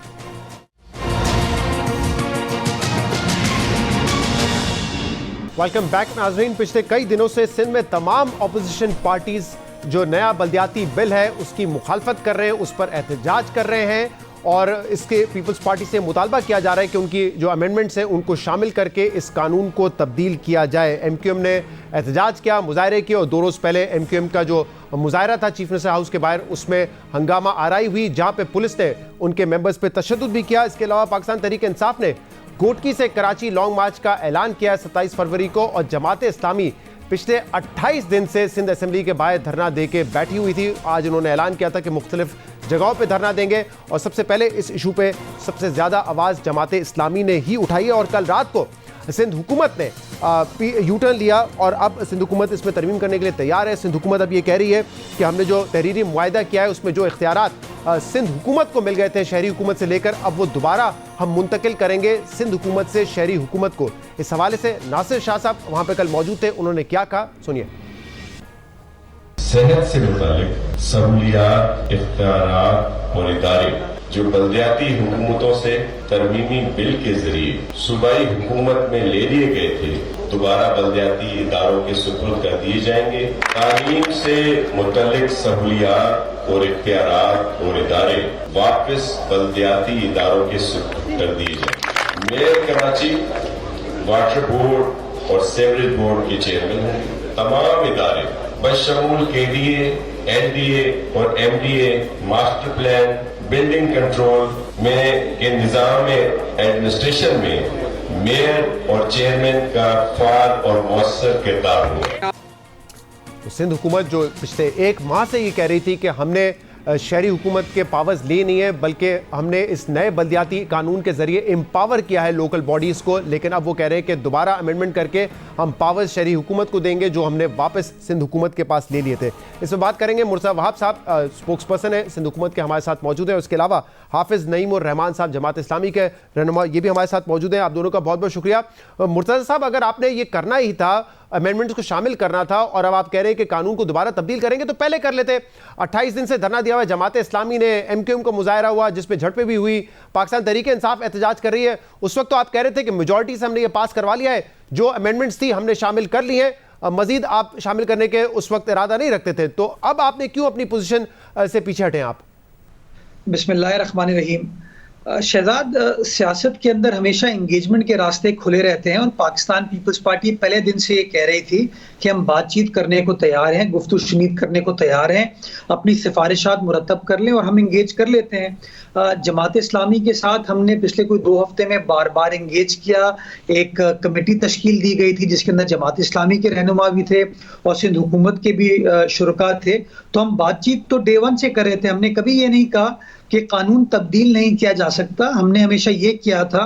वेलकम बैक नाज़रीन। पिछले कई दिनों से सिंध में तमाम ऑपोजिशन पार्टीज जो नया बल्दियाती बिल है उसकी मुखालफत कर रहे हैं, उस पर एहतजाज कर रहे हैं और इसके पीपल्स पार्टी से मुतालबा किया जा रहा है कि उनकी जो अमेंडमेंट्स हैं उनको शामिल करके इस कानून को तब्दील किया जाए। MQM ने एहतजाज किया, मुजाहरे किए और 2 रोज़ पहले MQM का जो मुजाहरा था चीफ मिनिस्टर हाउस के बाहर उसमें हंगामा आराई हुई, जहाँ पे पुलिस ने उनके मेंबर्स पे तशद्दुद भी किया। इसके अलावा पाकिस्तान तहरीक इंसाफ ने गोटकी से कराची लॉन्ग मार्च का ऐलान किया 27 फरवरी को, और जमात इस्लामी पिछले 28 दिन से सिंध असेंबली के बाहर धरना दे के बैठी हुई थी। आज उन्होंने ऐलान किया था कि मुख्तलिफ जगहों पे धरना देंगे और सबसे पहले इस इशू पे सबसे ज़्यादा आवाज़ जमात इस्लामी ने ही उठाई है। और कल रात को सिंध हुकूमत ने यू टर्न लिया और अब सिंध हुकूमत इसमें तरमीम करने के लिए तैयार है। सिंध हुकूमत अब ये कह रही है कि हमने जो तहरीरी मुआहिदा किया है उसमें जो इख्तियारात सिंध हुकूमत को मिल गए थे शहरी हुकूमत से लेकर, अब वो दोबारा हम मुंतकिल करेंगे सिंध हुकूमत से शहरी हुकूमत को। इस हवाले से नासिर शाह साहब वहाँ पे कल मौजूद थे, उन्होंने क्या कहा सुनिए। सेहत से मुतालिक सहूलियात, इख्तियारात और इदारे जो बल्दियाती हुकूमतों से तरमीमी बिल के जरिए सूबाई हुकूमत में ले लिए गए थे, दोबारा बल्दियाती इदारों के सुपुर्द कर दिए जाएंगे। तालीम से मुतल्लिक सहूलियात और इख्तियारात और इदारे वापस बल्दियाती इदारों के सुपुर्द कर दिए जाएंगे। मेयर कराची, वाटर बोर्ड और सीवरेज बोर्ड के चेयरमैन होंगे। तमाम इदारे बशमूल KDA, NDA और MDA, master plan, building control में के निजाम एडमिनिस्ट्रेशन में मेयर और चेयरमैन का फाल और मौसर किरदार होगा। तो सिंध हुकूमत जो पिछले 1 माह से ये कह रही थी कि हमने शहरी हुकूमत के पावर्स लिए नहीं है, बल्कि हमने इस नए बल्दियाती कानून के जरिए एम्पावर किया है लोकल बॉडीज़ को, लेकिन अब वो कह रहे हैं कि दोबारा अमेंडमेंट करके हम पावर्स शहरी हुकूमत को देंगे जो हमने वापस सिंध हुकूमत के पास ले लिए थे। इसमें बात करेंगे मुर्तज़ा वहाब साहब, स्पोक्स पर्सन है सिंध हुकूमत के, हमारे साथ मौजूद है। उसके अलावा हाफिज़ नईम और रहमान साहब जमात इस्लामी के रहनुमा, ये भी हमारे साथ मौजूद हैं। आप दोनों का बहुत बहुत शुक्रिया। मुर्तज़ा साहब, अगर आपने ये करना ही था, अमेंडमेंट्स को शामिल करना था, और अब आप कह रहे हैं कि कानून को दोबारा तब्दील करेंगे, तो पहले कर लेते। 28 दिन से धरना दिया हुआ जमात इस्लामी ने, MQM का मुजाहरा हुआ जिसमें झड़पें भी हुई, पाकिस्तान तहरीक इंसाफ एहतजाज कर रही है। उस वक्त तो आप कह रहे थे कि मेजॉरिटी से हमने ये पास करवा लिया है, जो अमेंडमेंट्स थी हमने शामिल कर ली है, मजीद आप शामिल करने के उस वक्त इरादा नहीं रखते थे, तो अब आपने क्यों अपनी पोजीशन से पीछे हटे आप? बिस्मिल्लाहिर्रहमानिर्रहीम। शहजाद, सियासत के अंदर हमेशा एंगेजमेंट के रास्ते खुले रहते हैं, और पाकिस्तान पीपल्स पार्टी पहले दिन से ये कह रही थी कि हम बातचीत करने को तैयार हैं, गुफ्तगू शुनीद करने को तैयार हैं, अपनी सिफारिशात मुरतब कर लें और हम इंगेज कर लेते हैं। जमात इस्लामी के साथ हमने पिछले कोई 2 हफ्ते में बार बार इंगेज किया। एक कमेटी तश्कील दी गई थी जिसके अंदर जमात इस्लामी के रहनुमा भी थे और सिंध हुकूमत के भी शुरका थे। तो हम बातचीत तो डे 1 से कर रहे थे, हमने कभी ये नहीं कहा कि कानून तब्दील नहीं किया जा सकता। हमने हमेशा ये किया था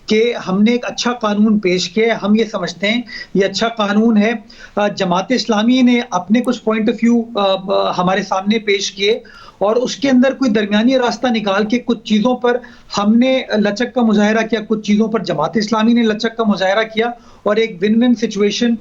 कि हमने एक अच्छा कानून पेश किया, हम ये समझते हैं ये अच्छा कानून है। जमात इस्लामी ने अपने कुछ पॉइंट ऑफ व्यू हमारे सामने पेश किए, और उसके अंदर कोई दरमियानी रास्ता निकाल के कुछ चीज़ों पर हमने लचक का मुजाहरा किया, कुछ चीज़ों पर जमात इस्लामी ने लचक का मुजाहरा किया, और एक विन विन सिचुएशन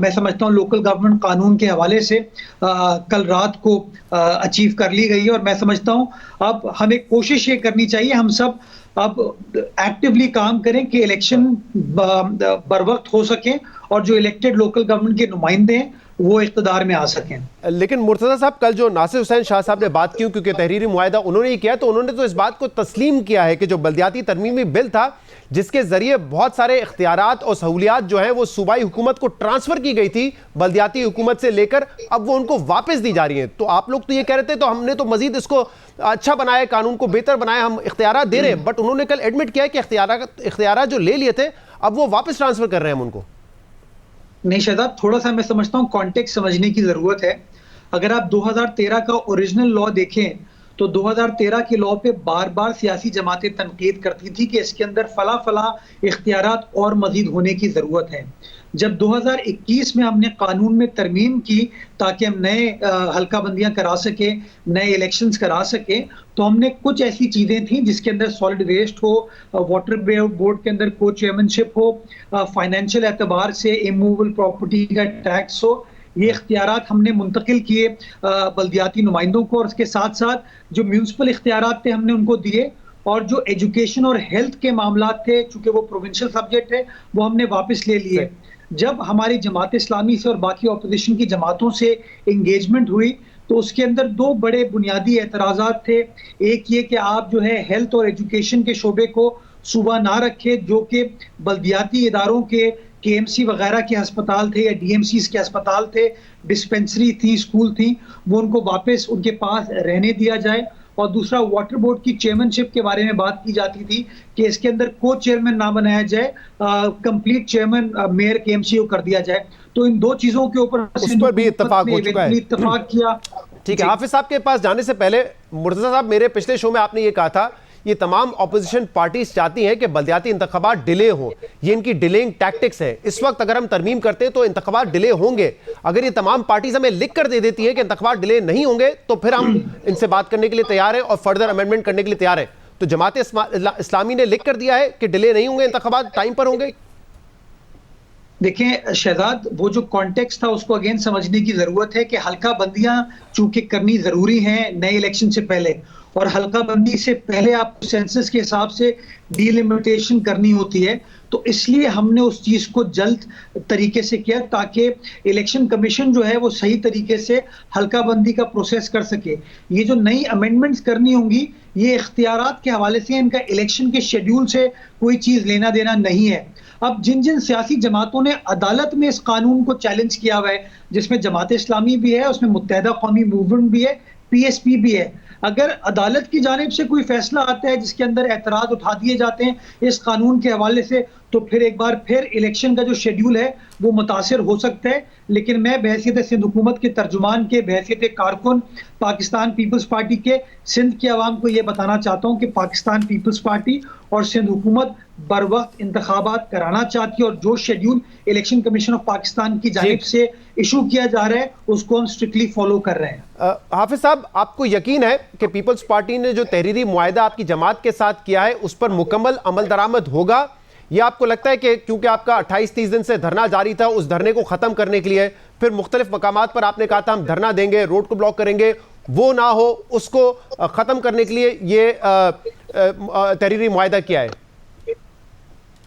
मैं समझता हूँ लोकल गवर्नमेंट कानून के हवाले से कल रात को अचीव कर ली गई है। और मैं समझता हूँ अब हमें कोशिश ये करनी चाहिए, हम सब अब एक्टिवली काम करें कि इलेक्शन बर वक्त हो सके और जो इलेक्टेड लोकल गवर्नमेंट के नुमाइंदे हैं वो इख्तिदार में आ सकें। लेकिन मुर्तज़ा साहब, कल जो नासिर हुसैन शाह साहब ने बात की, क्योंकि तहरीरी मुआहदा उन्होंने ही किया, तो उन्होंने तो इस बात को तस्लीम किया है कि जो बल्दियाती तरमीमी बिल था जिसके जरिए बहुत सारे इख्तियारात और सहूलियात जो हैं वो सूबाई हुकूमत को ट्रांसफर की गई थी बल्दियाती हुकूमत से लेकर, अब वो उनको वापस दी जा रही हैं। तो आप लोग तो ये कह रहे थे, तो हमने तो मजीद इसको अच्छा बनाया, कानून को बेहतर बनाया, हम इख्तियारात दे रहे हैं, बट उन्होंने कल एडमिट किया कि इख्तियारात जो ले लिए थे अब वो वापस ट्रांसफर कर रहे हैं हम उनको। नहीं शहजाद, थोड़ा सा मैं समझता हूँ कॉन्टेक्स्ट समझने की जरूरत है। अगर आप 2013 का ओरिजिनल लॉ देखें तो 2013 के लॉ पे बार बार सियासी जमातें तनकीद करती थी कि इसके अंदर फला फला इख्तियारात और मजीद होने की जरूरत है। जब 2021 में हमने कानून में तरमीम की ताकि हम नए हल्का बंदियां करा सके, नए इलेक्शंस करा सके, तो हमने कुछ ऐसी चीजें थी जिसके अंदर सॉलिड वेस्ट हो, वाटर बोर्ड के अंदर को चेयरमैनशिप हो, फाइनेंशियल एतबार से इमूवेबल प्रॉपर्टी का टैक्स हो, ये इख्तियारात हमने मुंतकिल किए बल्दियाती नुमाइंदों को, और उसके साथ साथ जो म्यूनसिपल इख्तियारात थे हमने उनको दिए, और जो एजुकेशन और हेल्थ के मामला थे चूंकि वो प्रोविंशियल सब्जेक्ट है वो हमने वापस ले लिए। जब हमारी जमात इस्लामी से और बाकी ऑपोजिशन की जमातों से इंगेजमेंट हुई तो उसके अंदर 2 बड़े बुनियादी एतराज़ात थे। एक ये कि आप जो है हेल्थ और एजुकेशन के शोबे को सूबा ना रखे, जो कि बल्दियाती इदारों के KMC वगैरह के अस्पताल थे या DMCs के अस्पताल थे, डिस्पेंसरी थी, स्कूल थी, वो उनको वापस उनके पास रहने दिया जाए। और दूसरा, वाटर बोर्ड की चेयरमैनशिप के बारे में बात की जाती थी कि इसके अंदर को चेयरमैन ना बनाया जाए, कंप्लीट चेयरमैन मेयर KMC को कर दिया जाए। तो इन 2 चीजों के ऊपर उस पर भी इत्तेफाक हो चुका है, इत्तेफाक किया। ठीक है, हाफिज साहब के पास जाने से पहले मुर्तज़ा साहब, मेरे पिछले शो में आपने ये कहा था ये तमाम ऑपोजिशन पार्टीज चाहती हैं कि बल्दियाती इंतखाबात डिले हो, ये इनकी डिलेइंग टैक्टिक्स है। इस वक्त अगर हम तरमीम करते हैं तो इंतखाबात डिले होंगे। अगर ये तमाम पार्टीज हमें लिख कर दे देती है कि इंतखाबात डिले नहीं होंगे तो फिर हम इनसे बात करने के लिए तैयार हैं और फर्दर अमेंडमेंट करने के लिए तैयार है। तो जमात इस्लामी ने लिख कर दिया है कि डिले नहीं होंगे, इंतखाबात टाइम पर होंगे। देखें शहजाद, वो जो कॉन्टेक्स्ट था उसको अगेन समझने की जरूरत है कि हल्का बंदियां चूंकि करनी जरूरी हैं नए इलेक्शन से पहले, और हल्का बंदी से पहले आपको सेंसस के हिसाब से डीलिमिटेशन करनी होती है। तो इसलिए हमने उस चीज को जल्द तरीके से किया ताकि इलेक्शन कमीशन जो है वो सही तरीके से हल्का बंदी का प्रोसेस कर सके। ये जो नई अमेंडमेंट्स करनी होंगी ये इख्तियारात के हवाले से, इनका इलेक्शन के शेड्यूल से कोई चीज लेना देना नहीं है। अब जिन जिन सियासी जमातों ने अदालत में इस कानून को चैलेंज किया हुआ है, जिसमें जमात इस्लामी भी है, उसमें मुत्तहिदा कौमी मूवमेंट भी है, पीएसपी भी है, अगर अदालत की जानिब से कोई फैसला आता है जिसके अंदर एतराज उठा दिए जाते हैं इस कानून के हवाले से, तो फिर एक बार फिर इलेक्शन का जो शेड्यूल है वो मुतासिर हो सकता है। लेकिन मैं बहैसियत सिंध हुकूमत के तर्जुमान के, बहैसियत कारकुन पाकिस्तान पीपल्स पार्टी के, सिंध की आवाम को ये बताना चाहता हूँ कि पाकिस्तान पीपल्स पार्टी और सिंध हुकूमत बर वक्त इंतखाबात कराना चाहती है और जो schedule election commission of Pakistan की जानिब से इशू किया जा रहा है उसको हम स्ट्रिक्टली फॉलो कर रहे हैं। हाफिज साहब, आपको यकीन है कि पीपल्स पार्टी ने जो तहरीरी मुआहदा आपकी जमात के साथ किया है उस पर मुकम्मल अमल दरामद होगा, या आपको लगता है कि क्योंकि आपका 28-30 दिन से धरना जारी था, उस धरने को खत्म करने के लिए फिर मुख्तलिफ मकामात पर आपने कहा था हम धरना देंगे, रोड को ब्लॉक करेंगे, वो ना हो, उसको खत्म करने के लिए ये तहरीरी मुआहदा किया है?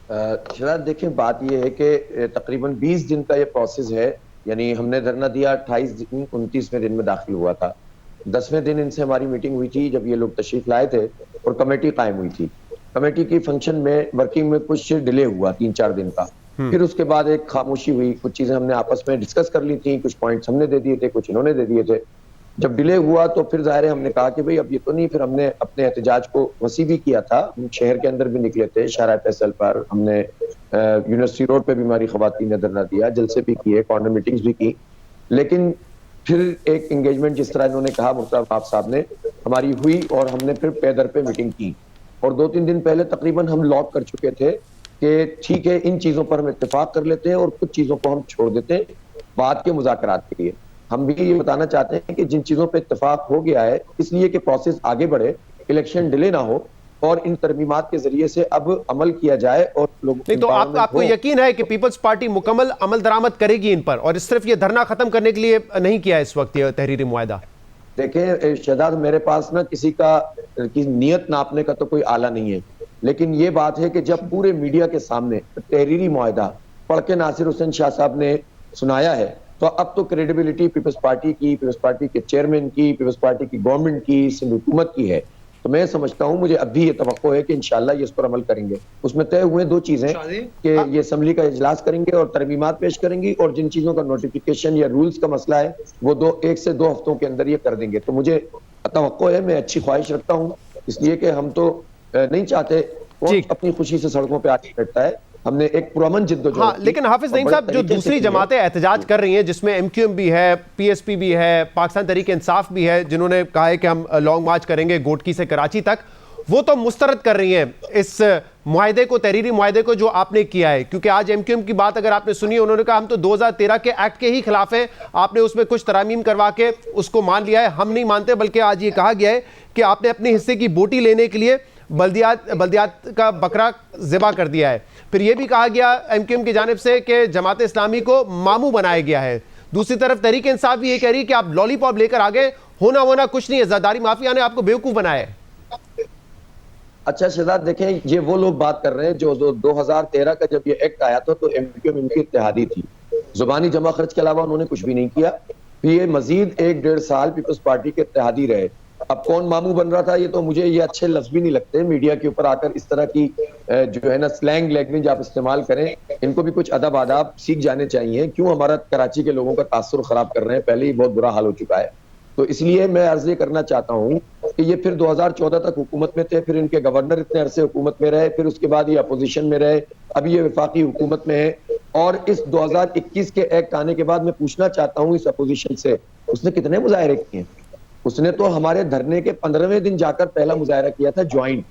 शहजाद देखिए, बात ये है कि तकरीबन 20 दिन का ये प्रोसेस है। यानी हमने धरना दिया 28 दिन, 29वें दिन में दाखिल हुआ था। 10वें दिन इनसे हमारी मीटिंग हुई थी जब ये लोग तशरीफ लाए थे और कमेटी कायम हुई थी। कमेटी की फंक्शन में वर्किंग में कुछ डिले हुआ 3-4 दिन का। फिर उसके बाद एक खामोशी हुई, कुछ चीजें हमने आपस में डिस्कस कर ली थी, कुछ पॉइंट्स हमने दे दिए थे, कुछ इन्होंने दे दिए थे। जब डिले हुआ तो फिर जाहिर है हमने कहा कि भाई अब ये तो नहीं, फिर हमने अपने एहतजाज को वसी भी किया था, हम शहर के अंदर भी निकले थे, शाहराह फैसल पर हमने यूनिवर्सिटी रोड पे भी हमारी खवातीन ने धरना दिया, जलसे भी किए, कॉर्नर मीटिंग्स भी की। लेकिन फिर एक एंगेजमेंट जिस तरह इन्होंने कहा मुफ्तार साहब ने, हमारी हुई और हमने फिर पैदर पे मीटिंग की और 2-3 दिन पहले तकरीबन हम लॉक कर चुके थे कि ठीक है इन चीजों पर हम इत्तेफाक कर लेते हैं और कुछ चीजों को हम छोड़ देते हैं बाद के मुज़ाकरात के लिए। हम भी ये बताना चाहते हैं कि जिन चीजों पे इत्तेफाक हो गया है इसलिए कि प्रोसेस आगे बढ़े, इलेक्शन डिले ना हो और इन तरमीमात के जरिए से अब अमल किया जाए और लोग नहीं तो आपको यकीन है कि पीपल्स पार्टी मुकम्मल अमल दरामद करेगी इन पर, और सिर्फ ये धरना खत्म करने के लिए नहीं किया इस वक्त ये तहरीरी मुआहदा? देखें शहजाद, मेरे पास ना किसी की नीयत नापने का तो कोई आला नहीं है, लेकिन ये बात है कि जब पूरे मीडिया के सामने तहरीरी मुआहदा पढ़ के नासिर हुसैन शाह साहब ने सुनाया है तो अब तो क्रेडिबिलिटी पीपल्स पार्टी की, पीपल्स पार्टी के चेयरमैन की, पीपल्स पार्टी की गवर्नमेंट की, सिंध हुकूमत की है। तो मैं समझता हूं, मुझे अब भी ये तवक्को है कि इंशाल्लाह ये इस पर अमल करेंगे। उसमें तय हुए 2 चीजें कि ये असम्बली का इजलास करेंगे और तरमीमात पेश करेंगी, और जिन चीजों का नोटिफिकेशन या रूल्स का मसला है वो 1 से 2 हफ्तों के अंदर ये कर देंगे। तो मुझे तवक्को है, मैं अच्छी ख्वाहिश रखता हूँ, इसलिए कि हम तो नहीं चाहते कौन अपनी खुशी से सड़कों पर आके बैठता है। हमने एक पुरअमन जिद्दोजहद। हाँ, लेकिन हाफिज नईम साहब, जो दूसरी जमातें एहतजाज कर रही हैं जिसमें एमक्यूएम भी है, पीएसपी भी है, पाकिस्तान तहरीक इंसाफ भी है, जिन्होंने कहा है कि हम लॉन्ग मार्च करेंगे गोटकी से कराची तक, वो तो मुस्तरद कर रही हैं इस मुआहदे को, तहरीरी मुआहदे को जो आपने किया है। क्योंकि आज एमक्यूएम की बात अगर आपने सुनी, उन्होंने कहा हम तो 2013 के एक्ट के ही खिलाफ हैं, आपने उसमें कुछ तरामीम करवा के उसको मान लिया है। हम नहीं मानते, बल्कि आज ये कहा गया है कि आपने अपने हिस्से की बोटी लेने के लिए बल्दियात का बकरा ज़िबा कर दिया है। फिर यह भी कहा गया एमक्यूएम की जानिब से कि जमात इस्लामी को मामू बनाया गया है। दूसरी तरफ तहरीक इंसाफ भी ये कह रही है कि आप लॉलीपॉप लेकर आ गए, होना कुछ नहीं है, ज़रदारी माफिया ने आपको बेवकूफ़ बनाया है। अच्छा शहजाद, देखें ये वो लोग बात कर रहे हैं जो 2013 का जब ये एक्ट आया था तो एमक्यूएम इनकी इत्तेहादी थी, जुबानी जमा खर्च के अलावा उन्होंने कुछ भी नहीं किया। फिर ये मजीद 1-1.5 साल पीपल्स पार्टी के इत्तेहादी रहे। अब कौन मामू बन रहा था, ये तो मुझे ये अच्छे लफ्ज भी नहीं लगते मीडिया के ऊपर आकर इस तरह की जो है ना स्लैंग लैंग्वेज आप इस्तेमाल करें। इनको भी कुछ अदब आदाब सीख जाने चाहिए। क्यों हमारा कराची के लोगों का तासुर खराब कर रहे हैं, पहले ही बहुत बुरा हाल हो चुका है। तो इसलिए मैं अर्ज करना चाहता हूँ कि ये फिर 2014 तक हुकूमत में थे, फिर इनके गवर्नर इतने अरसे हुकूमत में रहे, फिर उसके बाद ये अपोजिशन में रहे, अभी ये वफाकी हुकूमत में है। और इस 2021 के एक्ट आने के बाद मैं पूछना चाहता हूँ इस अपोजिशन से, उसने कितने मुजाहरे किए? उसने तो हमारे धरने के 15वें दिन जाकर पहला मुजाहरा किया था ज्वाइंट।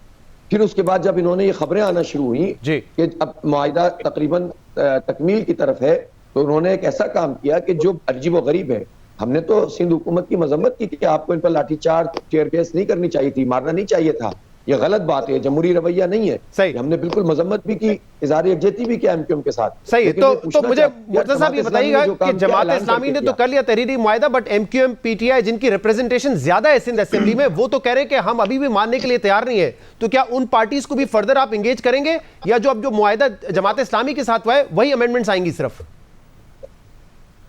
फिर उसके बाद जब इन्होंने ये खबरें आना शुरू हुई कि अब मुआहिदा तकरीबन तकमील की तरफ है, तो उन्होंने एक ऐसा काम किया कि जो अजीब व गरीब है। हमने तो सिंध हुकूमत की मजम्मत की कि आपको इन पर लाठीचार्ज, टीयर गैस नहीं करनी चाहिए थी, मारना नहीं चाहिए था, ये गलत बात है, जमहूरी रवैया नहीं है। सही। हमने बिल्कुल मजम्मत भी की, इजहार यकजहती भी किया एमक्यूएम के साथ। सही। लेकिन तो मैं पूछना मुझे चाहता हूं, मुर्तजा साहब ये जमात बताइएगा इस्लामी ने जो कि काम किया, जमात ऐलान इस्लामी ने करके तो कर लिया तहरीरी मुआहदा, बट एमक्यूएम पीटीआई जिनकी रिप्रेजेंटेशन ज्यादा है सिंध असेंबली में, वो तो कह रहे हैं कि हम अभी भी मानने के लिए तैयार नहीं है। तो क्या उन पार्टीज को भी फर्दर आप एंगेज करेंगे, या जो अब जो मुआहदा जमात इस्लामी के साथ हुआ है वही अमेंडमेंट्स आएंगी सिर्फ?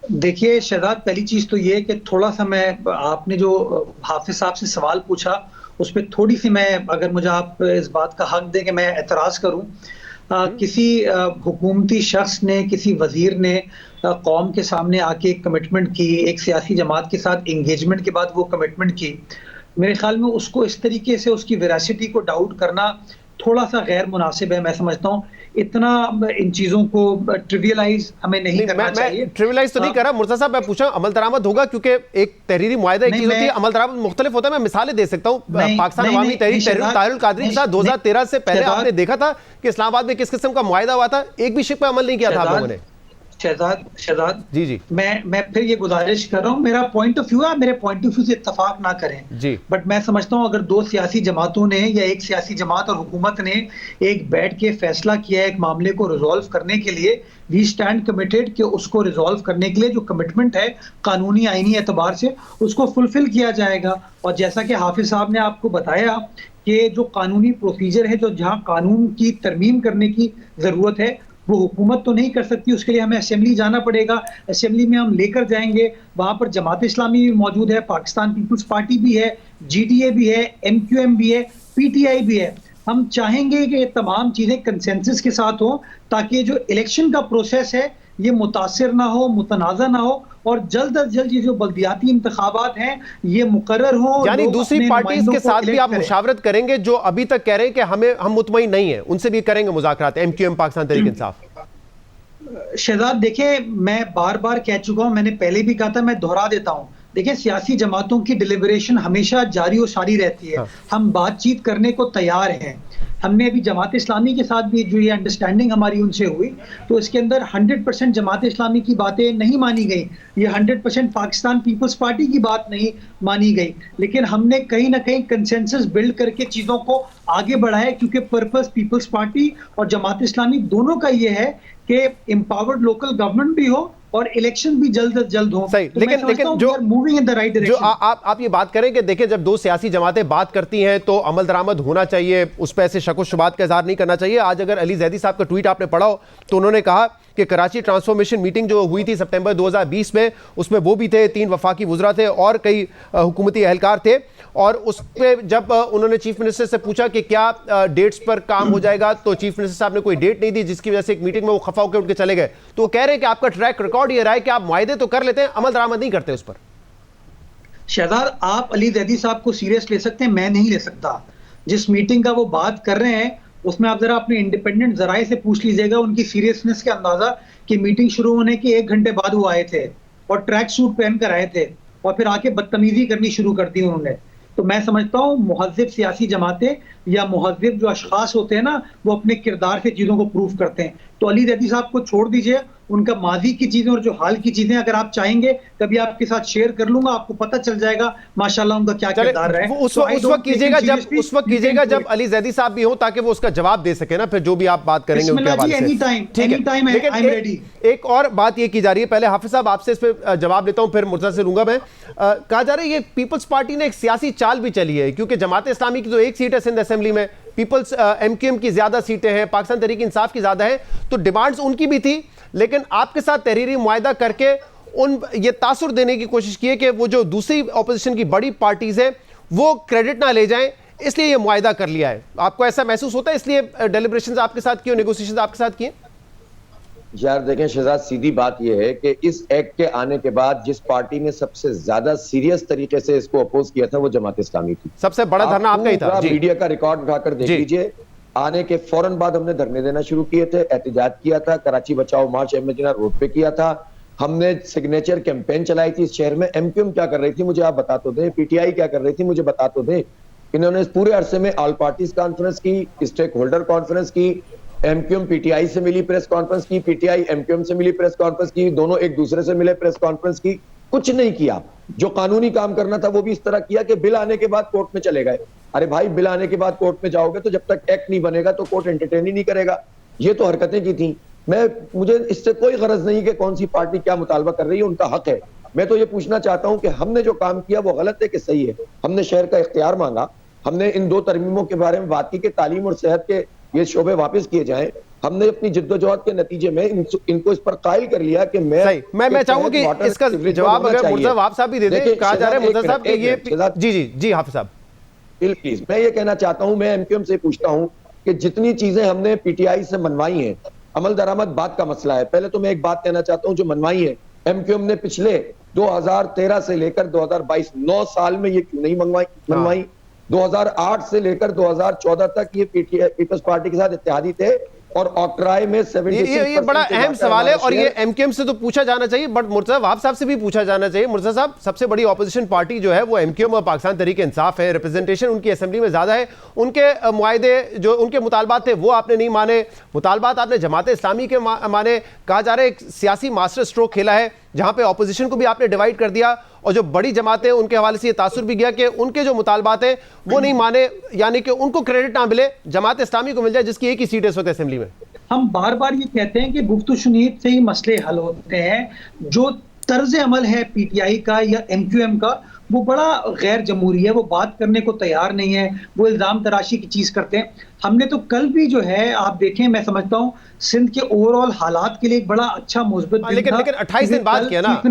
देखिए शहजाद, पहली चीज तो ये है कि थोड़ा सा मैं, आपने जो हाफिज साहब से सवाल पूछा उस पर थोड़ी सी मैं, अगर मुझे आप इस बात का हक दें कि मैं एतराज करूं। किसी हुकूमती शख्स ने, किसी वजीर ने कौम के सामने आके एक कमिटमेंट की, एक सियासी जमात के साथ एंगेजमेंट के बाद वो कमिटमेंट की, मेरे ख्याल में उसको इस तरीके से उसकी वेरासिटी को डाउट करना थोड़ा सा गैर मुनासिब है। मैं समझता हूँ इतना इन चीजों को ट्रिवियलाइज हमें नहीं करना चाहिए। मैं ट्रिवियलाइज तो नहीं कर रहा मुर्तजा साहब, मैं पूछा अमल दरामद होगा, क्योंकि एक तहरीरी मुआहदा एक चीज होती है, अमल दरामद मुख्तलिफ होता है। मैं मिसालें दे सकता हूँ, पाकिस्तान अवामी तहरीक ताहिरुल कादरी के साथ 2013 से पहले आपने देखा था कि इस्लामाबाद में किस किस्म का मुआहदा हुआ था, एक भी शिक पे अमल नहीं किया था आप लोगों ने। शहजाद जी मैं फिर ये गुजारिश कर रहा हूँ, मेरा पॉइंट ऑफ व्यू है, मेरे पॉइंट ऑफ व्यू से इत्तफाक ना करें जी, बट मैं समझता हूँ अगर दो सियासी जमातों ने या एक सियासी जमात और हुकूमत ने एक बैठ के फैसला किया है एक मामले को रिजॉल्व करने के लिए, वी स्टैंड कमिटेड कि उसको रिजॉल्व करने के लिए जो कमिटमेंट है कानूनी आईनी एतबार से उसको फुलफिल किया जाएगा। और जैसा कि हाफिज साहब ने आपको बताया कि जो कानूनी प्रोसीजर है, जो जहाँ कानून की तरमीम करने की जरूरत है, वो हुकूमत तो नहीं कर सकती, उसके लिए हमें असेंबली जाना पड़ेगा। असेंबली में हम लेकर जाएंगे, वहां पर जमात इस्लामी भी मौजूद है, पाकिस्तान पीपल्स पार्टी भी है, जीडीए भी है, एमक्यूएम भी है, पीटीआई भी है। हम चाहेंगे कि तमाम चीजें कंसेंसस के साथ हो ताकि जो इलेक्शन का प्रोसेस है ये मुतासिर ना हो, मुतनाज़ा ना हो, और जल्द अज जल्द ये जो बल्दियाती इंतखाबात हैं ये मुकर्रर हो। यानी दूसरी पार्टीज के साथ भी आप मुशावरत करेंगे जो अभी तक कह रहे हैं कि हम मुतमईन नहीं है, उनसे भी करेंगे मुज़ाकरात, एमक्यूएम पाकिस्तान तहरीक इंसाफ? शहजाद देखिए, मैं बार बार कह चुका हूं, मैंने पहले भी कहा था, मैं दोहरा देता हूं, देखिए सियासी जमातों की डिलिबरेशन हमेशा जारी और सारी रहती है। हम बातचीत करने को तैयार हैं। हमने अभी जमात इस्लामी के साथ भी जो ये अंडरस्टैंडिंग हमारी उनसे हुई, तो इसके अंदर 100% जमात इस्लामी की बातें नहीं मानी गई, ये 100% पाकिस्तान पीपल्स पार्टी की बात नहीं मानी गई, लेकिन हमने कहीं ना कहीं कंसेंसस बिल्ड करके चीज़ों को आगे बढ़ाया, क्योंकि पर्पस पीपल्स पार्टी और जमात इस्लामी दोनों का ये है कि एम्पावर्ड लोकल गवर्नमेंट भी हो और इलेक्शन भी जल्द से जल्द हो। सही, तो लेकिन जो moving in the right direction, जो आप ये बात करें कि देखिए जब दो सियासी जमातें बात करती हैं तो अमल दरामद होना चाहिए, उस पर ऐसे शक व शुबात का इजहार नहीं करना चाहिए। आज अगर अली जैदी साहब का ट्वीट आपने पढ़ा हो तो उन्होंने कहा कि कराची ट्रांसफॉर्मेशन मीटिंग जो हुई थी सितंबर 2020 में, उसमें वो भी थे, 3 वफाकी वुज़रा थे और कई हुकूमती एहलकार थे, और उस पर जब उन्होंने चीफ मिनिस्टर से पूछा कि क्या डेट्स पर काम हो जाएगा, तो चीफ मिनिस्टर साहब ने कोई डेट नहीं दी, जिसकी वजह से एक मीटिंग में वो खफा होकर उठ के चले गए। तो वो कह रहे हैं कि आपका ट्रैक रिकॉर्ड ये रहा है कि आप मुआहदे तो कर लेते हैं, अमल दरामद नहीं करते उस पर। शहजाद, आप अली जैदी साहब को सीरियस ले सकते हैं, मैं नहीं ले सकता। जिस मीटिंग का वो बात कर रहे हैं उसमें आप जरा अपने इंडिपेंडेंट जराए से पूछ लीजिएगा उनकी सीरियसनेस के अंदाजा कि मीटिंग शुरू होने के 1 घंटे बाद वो आए थे और ट्रैक सूट पहनकर आए थे और फिर आके बदतमीजी करनी शुरू कर दी उन्होंने। तो मैं समझता हूँ मुहज़्ज़िब सियासी जमातें या मुहज़्ज़िब जो अशखास होते हैं ना, वो अपने किरदार से चीज़ों को प्रूव करते हैं। तो अली जैदी साहब को छोड़ दीजिए, उनका माजी की चीजें और जो हाल की चीजें अगर आप चाहेंगे कभी आपके साथ शेयर कर लूंगा, आपको पता चल जाएगा माशाल्लाह उनका क्या किरदार है। उस वक्त कीजिएगा जब अली जैदी साहब भी हो, ताकि वो उसका जवाब दे सके ना, फिर जो भी आप बात करेंगे उनके हवाले से। ठीक है, लेकिन एक और बात ये की जा रही है, पहले हाफिज साहब आपसे इस पर जवाब लेता हूं, फिर मुर्तजा से लूंगा मैं। कहा जा रहा है ये पीपल्स पार्टी ने एक सियासी चाल भी चली है, क्योंकि जमात इस्लामी की जो एक सीट है सिंध असेंबली में, पीपल्स एमक्यूएम की ज्यादा सीटें हैं, पाकिस्तान तहरीक इंसाफ की ज्यादा है, तो डिमांड्स उनकी भी थी, लेकिन आपके साथ तहरीरी मुआहदा करके उन ये तासुर देने की कोशिश की है कि वो जो दूसरी ऑपोजिशन की बड़ी पार्टीज है वो क्रेडिट ना ले जाएं, इसलिए ये मुआहदा कर लिया है। आपको ऐसा महसूस होता है इसलिए डेलिब्रेशंस आपके साथ किए, नेगोशिएशंस आपके साथ किए? यार देखें शहजाद, सीधी बात यह है कि इस एक्ट के आने के बाद जिस पार्टी ने सबसे ज्यादा सीरियस तरीके से इसको अपोज किया था वो जमात इस्लामी थी। सबसे बड़ा धरना आपका ही था। मीडिया का रिकॉर्ड उठाकर देख लीजिए, आने के फौरन बाद हमने धरने देना शुरू किए थे, एहतजाज किया था, कराची बचाओ मार्च एमजिना रोड पे किया था, हमने सिग्नेचर कैंपेन चलाई थी इस शहर में। एमक्यूएम क्या कर रही थी मुझे आप बता तो दें, पीटीआई क्या कर रही थी मुझे बता तो दें। इन्होंने इस पूरे अरसे में ऑल पार्टीज कॉन्फ्रेंस की, स्टेक होल्डर कॉन्फ्रेंस की, एमक्यूएम पीटीआई से मिली प्रेस कॉन्फ्रेंस की, पीटीआई एमक्यूएम से मिली प्रेस कॉन्फ्रेंस की, दोनों एक दूसरे से मिले प्रेस कॉन्फ्रेंस की, कुछ नहीं किया। जो कानूनी काम करना था वो भी इस तरह किया कि बिल आने के बाद कोर्ट में चले गए। अरे भाई बिल आने के बाद कोर्ट में जाओगे तो जब तक एक्ट नहीं बनेगा तो कोर्ट एंटरटेन ही नहीं करेगा। ये तो हरकतें की थी। मुझे इससे कोई गरज नहीं कि कौन सी पार्टी क्या मुतालबा कर रही है, उनका हक है। मैं तो ये पूछना चाहता हूं कि हमने जो काम किया वो गलत है कि सही है। हमने शहर का इख्तियार मांगा, हमने इन 2 तरमीमों के बारे में बात की कि तालीम और सेहत के ये शोबे वापस किए जाएं। हमने अपनी जिद्दोजहद के नतीजे में इनको इस पर कायल कर लिया कि मैं चाहूंगा कि इसका जवाब अगर मुर्तज़ा साहब साहब भी दे दें। कहा जा रहा है मुर्तज़ा साहब कि ये जी हाफिज साहब प्लीज, मैं ये कहना चाहता हूं, मैं एमक्यूएम से पूछता हूं कि जितनी चीजें हमने पीटीआई से मनवाई हैं, अमल दरामद बात का मसला है। पहले तो मैं एक बात कहना चाहता हूं, जो मनवाई है एमक्यूएम ने पिछले 2013 से लेकर 2022 9 साल में ये क्यों नहीं मनवाई? 2008 से लेकर 2014 तक ये पीपल्स पार्टी के साथ इत्तेहादी थे और ऑक्ट्राई में 76% ये बड़ा अहम सवाल है और ये एमक्यूएम से तो पूछा जाना चाहिए, बट मुर्तज़ा वहाब साहब से भी पूछा जाना चाहिए। मुर्तज़ा साहब, सबसे बड़ी ऑपोजिशन पार्टी जो है वो एमक्यूएम और पाकिस्तान तहरीक इंसाफ है, रिप्रेजेंटेशन उनकी असेंबली में ज्यादा है। उनके मुआहदे जो उनके मुतालबात थे वो आपने नहीं माने, मुतालबात आपने जमात इस्लामी के माने। कहा जा रहा है एक सियासी मास्टर स्ट्रोक खेला है जहां पे ऑपोजिशन को भी आपने डिवाइड कर दिया और जो बड़ी जमातें उनके हवाले से ये तासुर भी गया कि उनके जो मुतालबात हैं वो नहीं माने, यानी कि उनको क्रेडिट ना मिले, जमात इस्लामी को मिल जाए जिसकी एक ही सीट है इस वक्त असेंबली में। हम बार बार ये कहते हैं कि गुफ्तु शुनीद से ही मसले हल होते हैं। जो तर्ज अमल है पीटीआई का या एमक्यूएम का वो बड़ा गैर जमहूरी है, वो बात करने को तैयार नहीं है, वो इल्जाम तराशी की चीज करते हैं। हमने तो कल भी जो है आप देखें, मैं समझता हूँ सिंध के ओवरऑल हालात के लिए एक बड़ा अच्छा मुस्बत दिन था। लेकिन 28 दिन बाद किया ना आप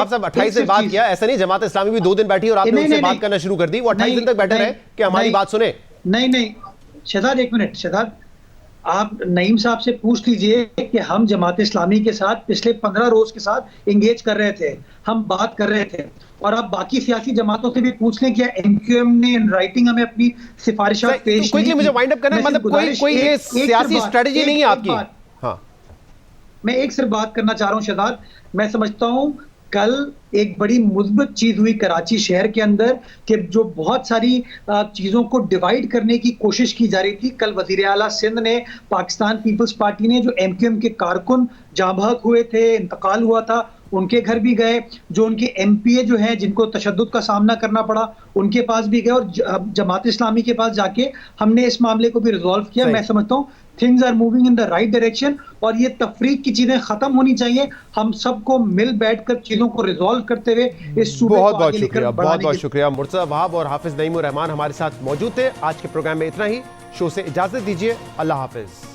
साहब, 28 दिन बाद किया। ऐसा नहीं जमात इस्लामी भी 2 दिन बैठी और आपने उनसे बात करना शुरू कर दी। वो 28 दिन तक बैठे रहे कि हमारी बात सुने। नहीं शहजाद, एक मिनट शहजाद, आप नईम साहब से पूछ लीजिए कि हम जमात इस्लामी के साथ पिछले 15 रोज के साथ एंगेज कर रहे थे, हम बात कर रहे थे। और आप बाकी सियासी जमातों से भी पूछ लें कि एमक्यूएम ने इन राइटिंग हमें अपनी सिफारिशात पेश की। मुझे वाइंड अप करना है, मतलब कोई ये सियासी स्ट्रेटजी नहीं है आपकी। हाँ, मैं एक सिर्फ बात करना चाह रहा हूं शहजाद, मैं समझता हूं कल एक बड़ी मुस्बत चीज हुई कराची शहर के अंदर कि जो बहुत सारी चीजों को डिवाइड करने की कोशिश की जा रही थी। कल वजीर आला सिंध ने, पाकिस्तान पीपल्स पार्टी ने, जो एमक्यूएम के कारकुन जाँ बहक हुए थे, इंतकाल हुआ था, उनके घर भी गए। जो उनके एमपीए जो हैं जिनको तशद्दुद का सामना करना पड़ा, उनके पास भी गए और जमात इस्लामी के पास जाके हमने इस मामले को भी रिजॉल्व किया। मैं समझता हूँ things are moving in the right direction और ये तफरीक की चीजें खत्म होनी चाहिए। हम सबको मिल बैठकर चीजों को रिजॉल्व करते हुए इस सूबे को आगे लेकर बहुत बहुत शुक्रिया। मुर्तज़ा वहाब और हाफिज नईमुर रहमान हमारे साथ मौजूद थे। आज के प्रोग्राम में इतना ही। शो से इजाजत दीजिए। अल्लाह हाफिज।